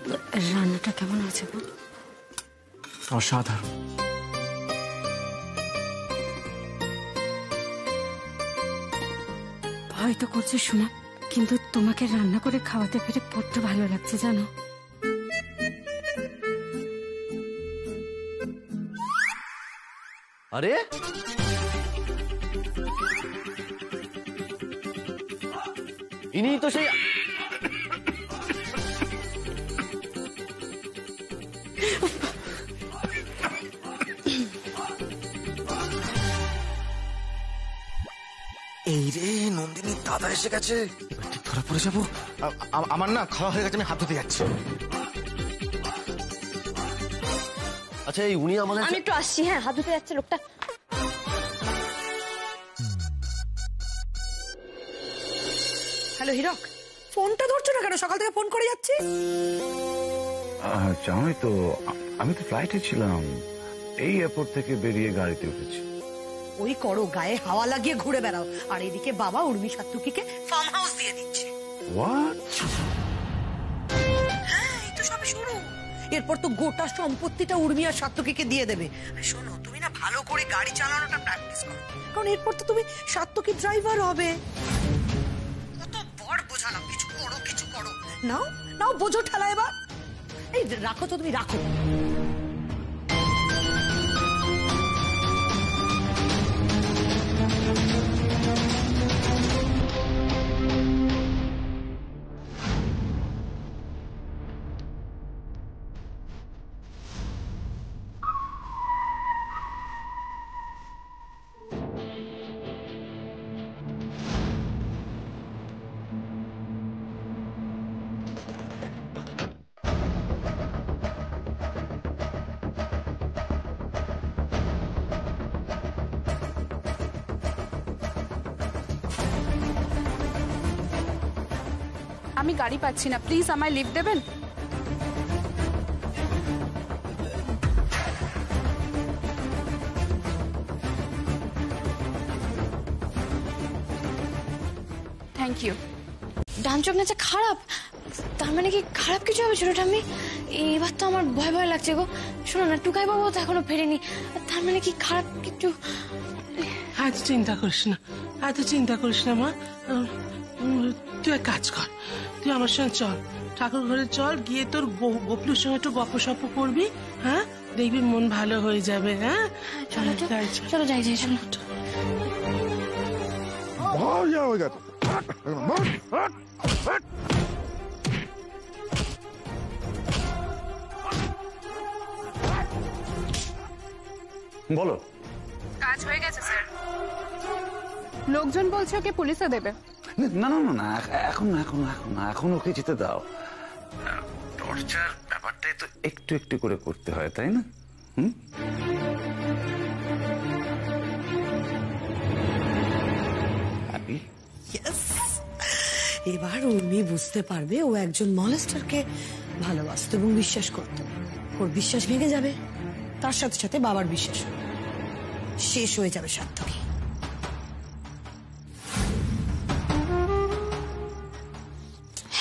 রান্নাটা কেমন আছে গো? অসাধারণ। ভয় তো করছে শোনা, কিন্তু তোমাকে রান্না করে খাওয়াতে পেরে বড্ড ভালো লাগছে জানো। আরে ইনি তো সেই এই রে নন্দিনীর দাদা এসে গেছে, ঠিক ধরা পড়ে যাবো। আমার না খাওয়া হয়ে গেছে, আমি হাত ধুতে যাচ্ছি। আচ্ছা এই উনি আমাদের আমি একটু আসছি। হ্যাঁ, হাত ধুতে যাচ্ছে লোকটা। হ্যালো হিরক, ফোনটা ধরছো না কেন? সকাল থেকে ফোন করে যাচ্ছি। জানোই তো আমি তো ফ্লাইটে ছিলাম, এই এয়ারপোর্ট থেকে বেরিয়ে গাড়িতে উঠেছি। ওই করো, গায়ে হাওয়া লাগিয়ে ঘুরে বেড়াও। আর এদিকে বাবা উর্মি সাত্তুকিকে ফার্ম হাউস দিয়ে দিচ্ছে। হ্যাঁ, এই তো সবে শুরু। এরপর তো গোটা সম্পত্তিটা উর্মি আর সাত্তুকিকে দিয়ে দেবে। শোনো, তুমি না ভালো করে গাড়ি চালানোটা প্র্যাকটিস করো, কারণ এরপর তো তুমি সাত্তুকি ড্রাইভার হবে। কত বড় বোঝালাম, কিছু করো কিছু করো। নাও নাও, বোঝো ঠেলা এবার। এই রাখো তো, তুমি রাখো। আমি গাড়ি পাচ্ছি না, প্লিজ আমায় লিফট দেবেন? Thank you. ডান চোখ নাচা খারাপ, তার মানে কি খারাপ কিছু হবে ছোট ঠাম্মি? এবার তো আমার ভয় ভয় লাগছে গো। শোনো না, টুকাই বাবু তো এখনো ফেরেনি, তার মানে কি খারাপ কিছু? এত চিন্তা করিস না, এত চিন্তা করিস না মা। তুই এক কাজ কর, তুই আমার সঙ্গে চল, ঠাকুর ঘরে চল, গিয়ে তোর গোপলুর সঙ্গে একটু গপ সপ করবি। হ্যাঁ, দেখবি মন ভালো হয়ে যাবে। হ্যাঁ, চলো চলো, যাই যাই, চলো। বলো। কাজ হয়ে গেছে স্যার, লোকজন বলছে ওকে পুলিশে দেবে। না না না না, এখন না, এখন এখন না, এখন ওকে যেতে দাও। টর্চার ব্যাপারটাই তো একটু একটু করে করতে হয়, তাই না? এবার উর্মি বুঝতে পারবে ও একজন মলেস্টারকে ভালোবাসত এবং বিশ্বাস করত। ওর বিশ্বাস ভেঙে যাবে, তার সাথে সাথে বাবার বিশ্বাস শেষ হয়ে যাবে সাত্তকী।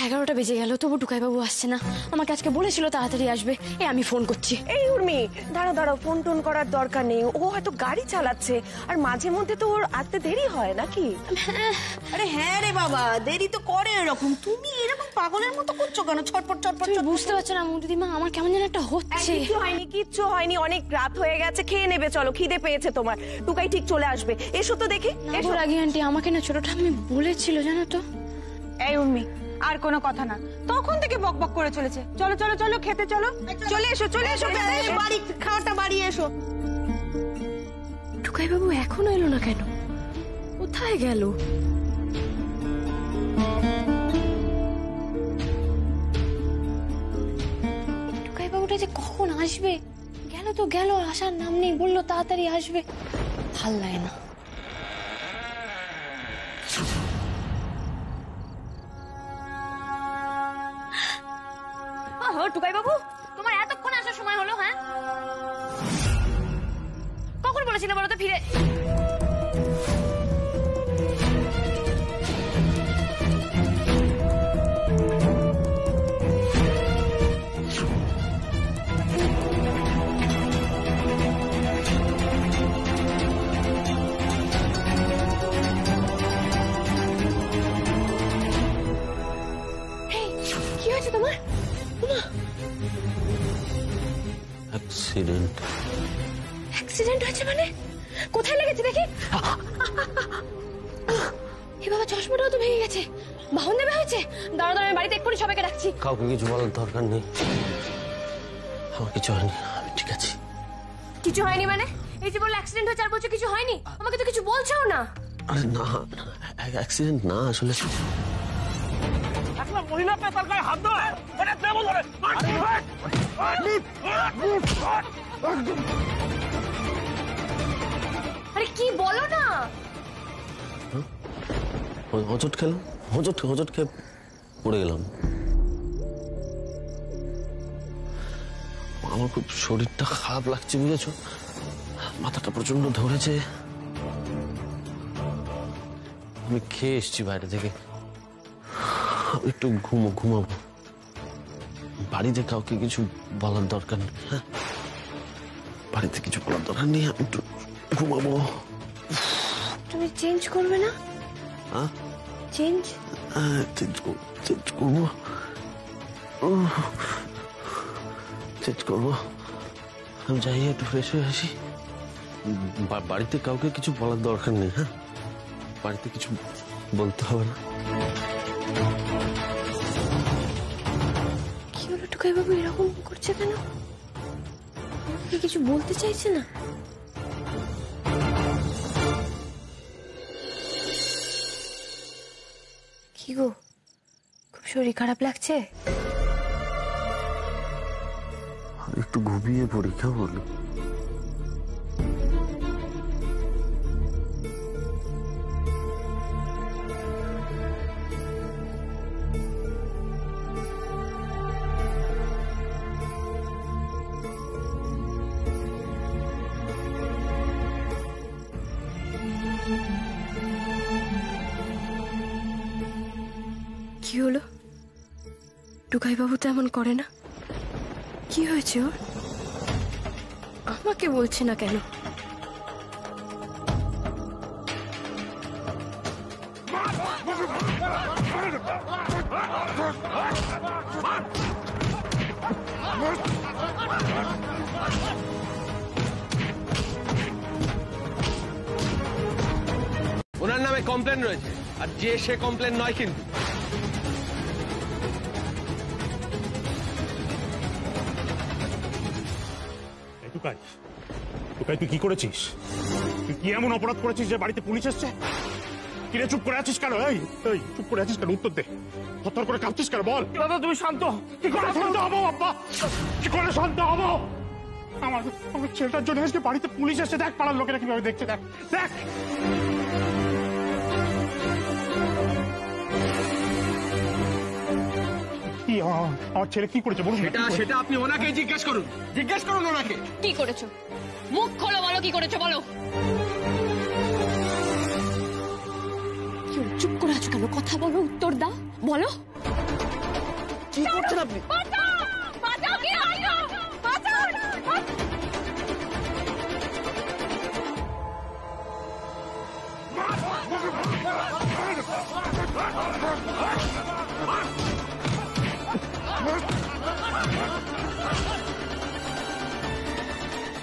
11টা বেজে গেল, তবু টুকাই বাবু আসছে না। আমাকে আজকে বলেছিল তাড়াতাড়ি আসবে। আমি ফোন করছি। এই উর্মি, দাঁড়াও দাঁড়াও, ফোন টোন করার দরকার নেই। ও হয়তো গাড়ি চালাচ্ছে, আর মাঝে মধ্যে তো ওর আসতে দেরি হয় নাকি? আরে হ্যাঁ রে বাবা, দেরি তো করে এরকম। তুমি এরকম পাগলের মতো করছো কেন? ছটপট ছটপট। বুঝতে পারছো না দিদিমা, আমার কেমন যেন একটা হচ্ছে। কিছু হয়নি, কিচ্ছু হয়নি, অনেক রাত হয়ে গেছে, খেয়ে নেবে চলো, খিদে পেয়েছে তোমার। টুকাই ঠিক চলে আসবে, এসো তো দেখি। এসো। রাগি আন্টি আমাকে না ছোট ঠাম্মি বলেছিল জানো তো। এই উর্মি, আর কোনো কথা না, তখন থেকে বক বক করে চলেছে। চলো চলো চলো, খেতে চলো। চলে এসো চলে এসো, বাড়ি খাওয়াটা বাড়ি এসো। টুকাই বাবু এখনো এলো না কেন? কোথায় গেল? টুকাই বাবুটা যে কখন আসবে? গেল তো গেল, আসার নাম নেই, বললো তাড়াতাড়ি আসবে, ভাল লাগে না। টুকাই বাবু, তোমার এতক্ষণ আসার সময় হলো? হ্যাঁ, কখন বলেছিলে বলো তো ফিরে? অ্যাক্সিডেন্ট। অ্যাক্সিডেন্ট হয়েছে মানে? কোথায় লেগেছে দেখি? এ বাবা, চশমাটাও তো ভেঙে গেছে। বাহন দেবে হয়েছে? দাঁড়া দাঁড়া, আমি বাড়িতে এক্ষুনি সবাইকে ডাকছি। কাউকে কিছু বলার দরকার নেই, আমার কিছু হয়নি, আমি ঠিক আছে। কিছু হয়নি মানে? এই যে বললে অ্যাক্সিডেন্ট হয়েছে আর বলছো কিছু হয়নি, আমাকে তো কিছু বলছো না। আরে না, অ্যাক্সিডেন্ট না আসলে। মহিলা পেশার গায়ে হাত দেয়, এটা দেবো ধরে। আরে কি বলো না? হোঁচট খেলাম, হোঁচট খেয়ে পড়ে গেলাম। আমার খুব শরীরটা খারাপ লাগছে, বুঝেছো? মাথাটা প্রচন্ড ধরেছে। আমি খেয়ে এসছি বাইরে থেকে, একটু ঘুমাবো। বাড়িতে কাউকে কিছু বলার দরকার নেই। হ্যাঁ, বাড়িতে কিছু বলার দরকার নেই, আমি একটু ঘুমাবো। তুমি চেঞ্জ করবে না? হ্যাঁ, চেঞ্জ করবো। আমি যাই একটু ফ্রেশ হয়ে আসি। বাড়িতে কাউকে কিছু বলার দরকার নেই। হ্যাঁ, বাড়িতে কিছু বলতে হবে না। কি হলো টুকাই বাবু, এরকম করছে কেন? আমাকে কিছু বলতে চাইছে না? কি গো, খুব শরীর খারাপ লাগছে? একটু ঘুমিয়ে পড়ি, কেমন? কি হলো? টুকাই বাবু তো এমন করে না। কি হয়েছে ওর? আমাকে বলছে না কেন? ওনার নামে কমপ্লেন রয়েছে, আর যে সে কমপ্লেন নয় কিন্তু। টুকাই, তুই কি করেছিস? তুই কি এমন অপরাধ করেছিস যে বাড়িতে পুলিশ এসছে? কিরে চুপ করে আছিস কেন? এই চুপ করে আছিস কেন? উত্তর দে। থরথর করে কাঁপছিস কেন? বল। দাদা তুমি শান্ত। কি করে শান্ত হবো আব্বা? কি করে শান্ত হবো? আমার ছেলেটার জন্য আজকে বাড়িতে পুলিশ এসে, দেখ পাড়ার লোকেরা কিভাবে দেখছে। দেখ দেখ কি আমার ছেলে কি করেছে বলুন। সেটা আপনি ওনাকে জিজ্ঞেস করুন ওনাকে। কি করেছো? মুখ খোলো, বলো কি করেছো, বলো। চুপ করে আছো কেন? কথা বলো, উত্তর দাও, বলো। কি করছেন আপনি?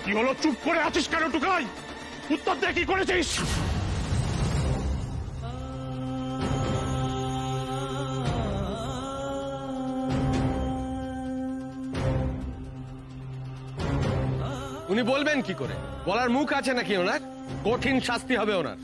কি হলো? চুপ করে আছিস কেন টুকাই? উত্তর দে, কি করেছিস? উনি বলবেন কি করে? বলার মুখ আছে নাকি ওনার? কঠিন শাস্তি হবে ওনার।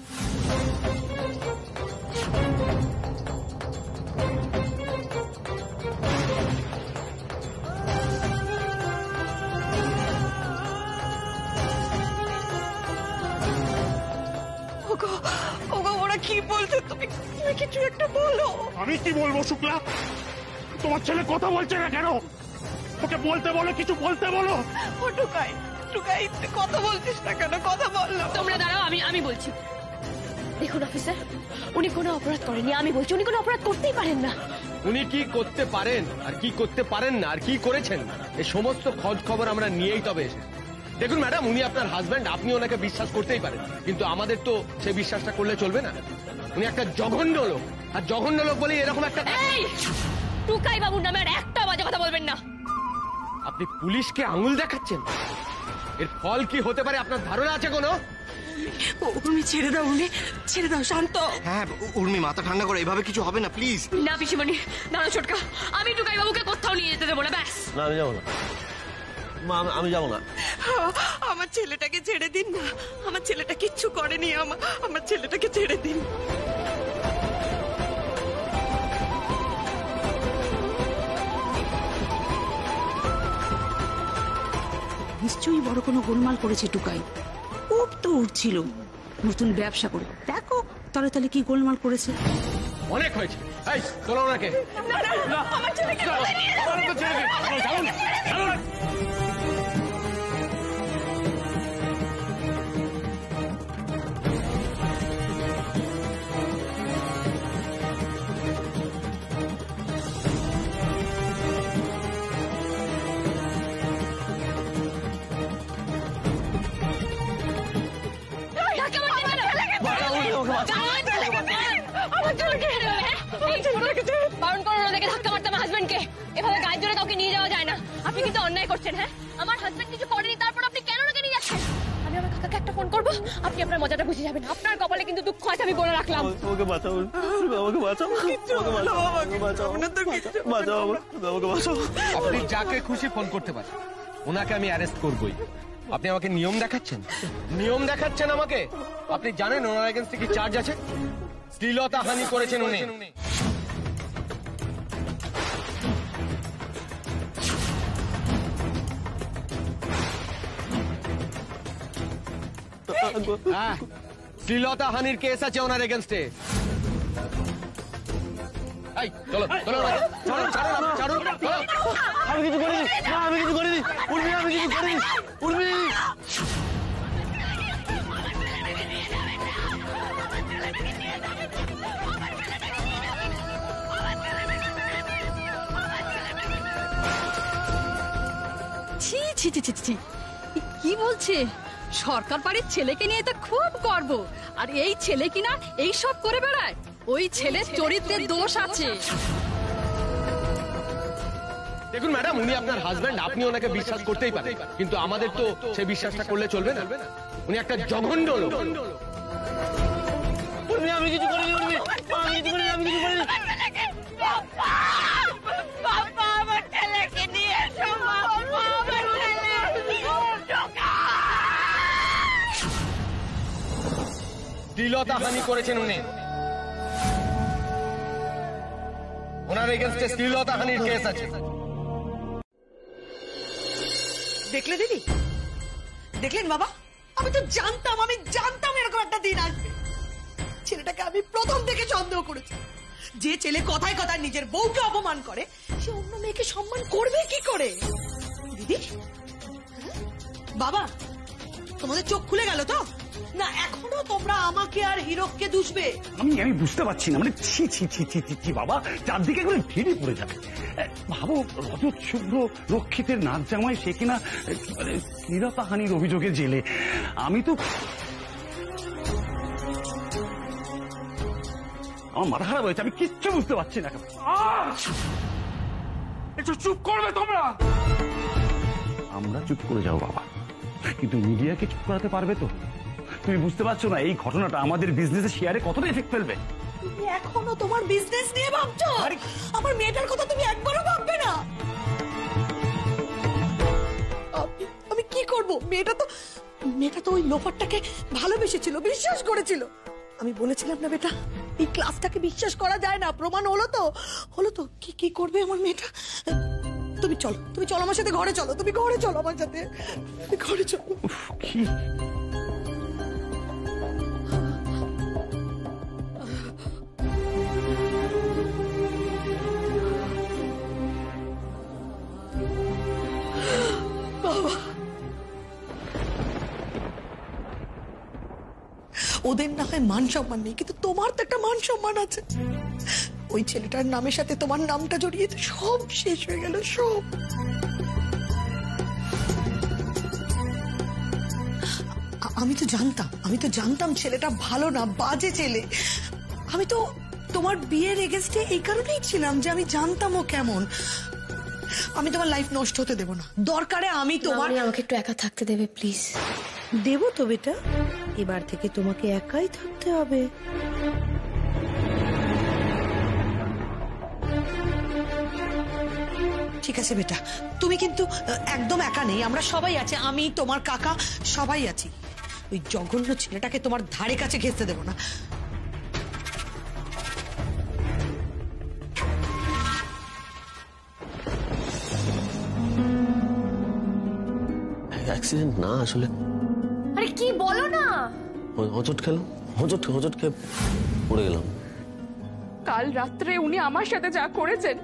ওরা কি বলছে? তুমি কিছু একটা বলো। আমি কি বলবো শুক্লা? তোমার ছেলে কথা বলছে না কেন? ওকে বলতে বলো, কিছু বলতে বলো। ও টুকাই, তুই কথা বলছিস না কেন? কথা বললো। তোমরা দাঁড়াও, আমি বলছি। দেখুন অফিসার, উনি কোনো অপরাধ করেনি। আমি বলছি উনি কোনো অপরাধ করতেই পারেন না। উনি কি করতে পারেন আর কি করতে পারেন না আর কি করেছেন, এই সমস্ত খোঁজ খবর আমরা নিয়েই তবে এসেছি। দেখুন ম্যাডাম, উনি আপনার হাজব্যান্ড, আপনি ওনাকে বিশ্বাস করতেই পারেন, কিন্তু আমাদের তো সেই বিশ্বাসটা করলে চলবে না। উনি একটা জঘন্য লোক, আর জঘন্য লোক বলে এরকম একটা। টুকাই বাবুর নামে আর একটা বাজে কথা বলবেন না। আপনি পুলিশকে আঙুল দেখাচ্ছেন? এর ফল কি হতে পারে আপনার ধারণা আছে কোনো? উর্মি ছেড়ে দাও, উর্মি ছেড়ে দাও, শান্ত। হ্যাঁ উর্মি, মাথা ঠান্ডা করে, এভাবে কিছু হবে না, প্লিজ। না পিসিমণি, দাঁড়াও ছোটকা, আমি টুকাই বাবুকে কোথাও নিয়ে যেতে দেবো না, ব্যাস। না আমি যাবো না মা, আমি যাবো না। আমার ছেলেটাকে ছেড়ে দিন না, আমার ছেলেটা কিচ্ছু করেনি, আমার ছেলেটাকে ছেড়ে দিন। নিশ্চয়ই বড় কোনো গোলমাল করেছে টুকাই। উঠ তো উঠছিল নতুন ব্যবসা করে, দেখো তলে তলে কি গোলমাল করেছে। অনেক হয়েছে, এই চলো ওনাকে। আমার ছেলেকে কোথায় নিয়ে যাচ্ছেন? বারণ করো ওদেরকে ধাক্কা মারতে আমার হাজবেন্ডকে। এভাবে গায়ে জোরে কাউকে নিয়ে যাওয়া যায় না। আপনি কিন্তু অন্যায় করছেন। হ্যাঁ, আমার হাজবেন্ড কিছু করেনি, তারপর আপনি কেন ওকে নিয়ে যাচ্ছেন? আমি আমার কাকাকে একটা ফোন করবো, আপনি আপনার মজাটা বুঝে যাবেন। আপনার কপালে কিন্তু দুঃখ আছে, আমি বলে রাখলাম। আমাকে বাঁচাও, আমাকে বাঁচাও, আমাকে বাঁচাও। আপনি যাকে খুশি ফোন করতে পারেন, ওনাকে আমি অ্যারেস্ট করবই। আপনি আমাকে নিয়ম দেখাচ্ছেন? নিয়ম দেখাচ্ছেন আমাকে? আপনি জানেন ওনার এগেন্স্টে কি চার্জ আছে? শ্লীলতা হানি করেছেন উনি। শ্লীলতা হানির কেস আছে ওনার এগেন্স্টে। এই চলো চলো, ছাড়ুন। আমি কিছু করিনি, আমি কিছু করিনি উর্মি, আমি কিছু করিনি উর্মি। ছি ছি ছি ছি ছি, কি বলছে? সরকার বাড়ির ছেলেকে নিয়ে তো খুব গর্ব, আর এই ছেলে কিনা এই সব করে বেড়ায়। ওই ছেলের চরিত্রের দোষ আছে। দেখুন ম্যাডাম, উনি আপনার হাজবেন্ড, আপনি ওনাকে বিশ্বাস করতেই পারেন, কিন্তু আমাদের তো সেই বিশ্বাসটা করলে চলবে না। উনি একটা জঘন্য লোক। উর্মি, আমি কিছু করিনি উর্মি, আমি কিছু করিনি, আমি কিছু করিনি। বাবা, আমার ছেলেকে নিয়ে এসো, বাবা, আমার ছেলে। শ্লীলতা হানি করেছেন উনি। ওনার এগেন্স্টে শ্লীলতা হানির কেস আছে। দেখলে দিদি, দেখলেন বাবা? আমি তো জানতাম এরকম একটা দিন আসবে। ছেলেটাকে আমি প্রথম থেকে সন্দেহ করেছি। যে ছেলে কথায় কথায় নিজের বউকে অপমান করে, সে অন্য মেয়েকে সম্মান করবে কি করে? দিদি, বাবা, তোমাদের চোখ খুলে গেল তো? না এখনো তোমরা আমাকে আর হিরককে দুষবে? আমি বুঝতে পারছি না, মানে ছি ছি ছি ছি ছি ছি বাবা, চারদিকে এগুলো ঢিলে পড়ে যাবে। ভাবো, রজত শুভ্র রক্ষিতের নাচ জামাই, সে কিনা শ্লীলতা হানির অভিযোগে জেলে। আমি তো, আমার মাথা খারাপ হয়েছে, আমি কিচ্ছু বুঝতে পারছি না। একটু চুপ করবে তোমরা? আমরা চুপ করে যাও বাবা, কিন্তু মিডিয়াকে চুপ করাতে পারবে তো? তুমি বুঝতে পারছো না এই ঘটনাটা আমাদের বিজনেসের শেয়ারে কতটা এফেক্ট ফেলবে? তুমি এখনো তোমার বিজনেস নিয়ে ভাবছো? আমার মেয়েটার কথা তুমি একবারও ভাববে না? আমি কি করব? মেয়েটা তো ওই লোফারটাকে ভালোবেসেছিল, বিশ্বাস করেছিল। আমি বলেছিলাম না বেটা, এই ক্লাসটাকে বিশ্বাস করা যায় না। প্রমাণ হলো তো। কি করবে আমার মেয়েটা? তুমি চলো আমার সাথে ঘরে চলো। তুমি ঘরে চলো আমার সাথে, ঘরে চলো। কি বাবা, ওদের না হয় মান সম্মান নেই, কিন্তু তোমার তো একটা মান সম্মান আছে। ওই ছেলেটার নামের সাথে তোমার নামটা জড়িয়ে সব শেষ হয়ে গেল, সব। আমি তো জানতাম ছেলেটা ভালো না, বাজে ছেলে। আমি তো তোমার বিয়ের এগেন্স্টে এই কারণেই ছিলাম যে আমি জানতাম ও কেমন। আমি তোমার লাইফ নষ্ট হতে দেবো না, দরকারে আমি তোমার। আমাকে একটু একা থাকতে দেবে প্লিজ? দেবো তো বেটা, এবার থেকে তোমাকে একাই থাকতে হবে। ঠিক আছে বেটা, তুমি কিন্তু একদম একা নেই, আমরা সবাই আছি, আমি তোমার কাকা সবাই আছি। ওই জঘন্য ছেলেটাকে তোমার ধারে কাছে ঘেঁচতে দেবো না। অ্যাক্সিডেন্ট না আসলে। আরে কি বলো না? হোঁচট খেলাম, হোঁচট খেয়ে পড়ে গেলাম। কাল রাত্রে উনি আমার সাথে যা করেছেন,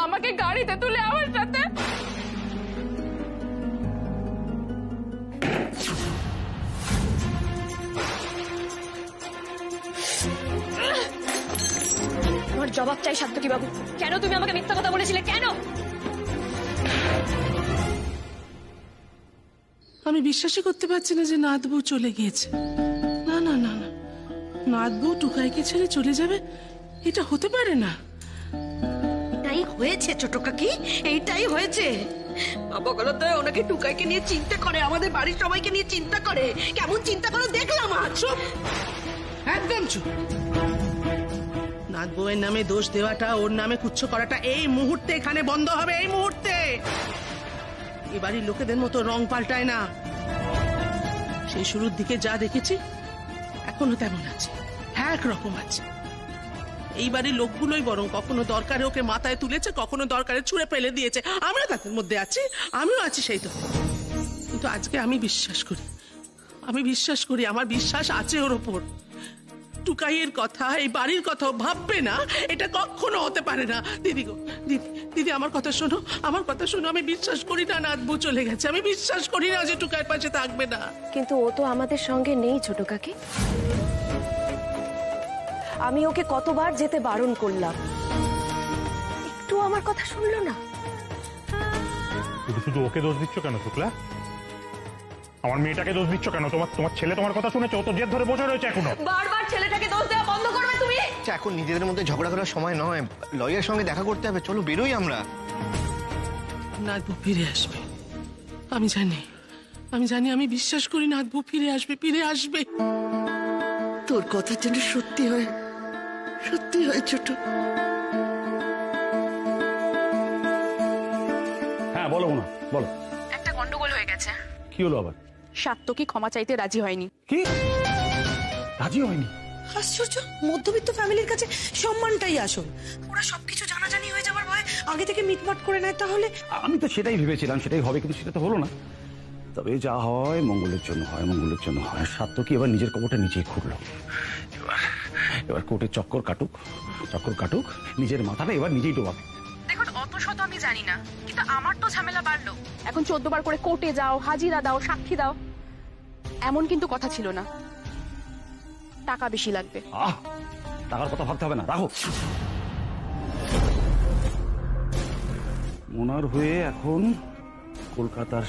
আমাকে গাড়িতে তুলে আমার সাথে। তোমার জবাব চাই সাত্তকী বাবু। কেন তুমি আমাকে মিথ্যা কথা বলেছিলে? কেন? আমি বিশ্বাসই করতে পারছি না যে নাথ বউ চলে গিয়েছে। না না না না, নাথ বউ টুকাইকে ছেড়ে চলে যাবে, এটা হতে পারে না। এটাই হয়েছে ছোট কাকি, এইটাই হয়েছে। বাবা গলতে ওনাকে টুকাইকে নিয়ে চিন্তা করে, আমাদের বাড়ির সবাইকে নিয়ে চিন্তা করে। কেমন চিন্তা করে দেখলাম আজ। চুপ, একদম চুপ। নাথ বউয়ের নামে দোষ দেওয়াটা, ওর নামে কুচ্ছ করাটা এই মুহূর্তে এখানে বন্ধ হবে, এই মুহূর্তে। এ বাড়ির লোকেদের মতো রং পাল্টায় না। সেই শুরুর দিকে যা দেখেছি এখনো তেমন আছে, একরকম আছে। এই বাড়ির লোকগুলোই বরং কখনো দরকারে ওকে মাথায় তুলেছে, কখনো দরকারে ছুঁড়ে ফেলে দিয়েছে। আমরা তাদের মধ্যে আছি, আমিও আছি সেই তো। কিন্তু আজকে আমি বিশ্বাস করি, আমার বিশ্বাস আছে ওর ওপর। টুকাইয়ের কথা, এই বাড়ির কথা ভাববে না, এটা কখনো হতে পারে না। দিদি গো, দিদি আমার কথা শোনো, আমি বিশ্বাস করি না নাথ বউ চলে গেছে। আমি বিশ্বাস করি না যে টুকাইয়ের পাশে থাকবে না। কিন্তু ও তো আমাদের সঙ্গে নেই ছোট কাকি। আমি ওকে কতবার যেতে বারণ করলাম, একটু আমার কথা শুনলো না। শুধু ওকে দোষ দিচ্ছ কেন শুক্লা? আমার মেয়েটাকে দোষ দিচ্ছ কেন? তোমার ছেলে তোমার কথা শুনেছে, ও তো জেদ ধরে বসে রয়েছে এখনো। বারবার ছেলেটাকে দোষ দেওয়া বন্ধ করবে তুমি। এখন নিজেদের মধ্যে ঝগড়া করার সময় নয়, লয়ের সঙ্গে দেখা করতে হবে। চলো বেরোই আমরা। নাথ বউ ফিরে আসবে, আমি জানি, আমি বিশ্বাস করি নাথ বউ ফিরে আসবে। তোর কথা যেন সত্যি হয় ছোট। হ্যাঁ বলো না, বলো। একটা গন্ডগোল হয়ে গেছে। কি হলো আবার? সাত্তকী ক্ষমা চাইতে রাজি হয়নি। কি? রাজি হয়নি? আশ্চর্য, মধ্যবিত্ত ফ্যামিলির কাছে সম্মানটাই আসল। ওরা সবকিছু জানাজানি হয়ে যাবার ভয় আগে থেকে মিটমাট করে নেয়। তাহলে আমি তো সেটাই ভেবেছিলাম, সেটাই হবে, কিন্তু সেটা তো হলো না। তবে যা হয় মঙ্গলের জন্য হয়। সাত্তকী এবার নিজের কবরটা নিজেই খুঁড়লো। এবার কোর্টের চক্কর কাটুক, নিজের মাথাটা এবার নিজেই ডোবাবে। দেখুন, অত শত আমি জানি না, কিন্তু আমার তো ঝামেলা বাড়লো। এখন 14 বার করে কোর্টে যাও, হাজিরা দাও, সাক্ষী দাও, এমন কিন্তু কথা ছিল না। টাকা বেশি লাগবে। টাকার কথা ভাবতে হবে না, রাখো। মোনার হয়ে এখন কলকাতার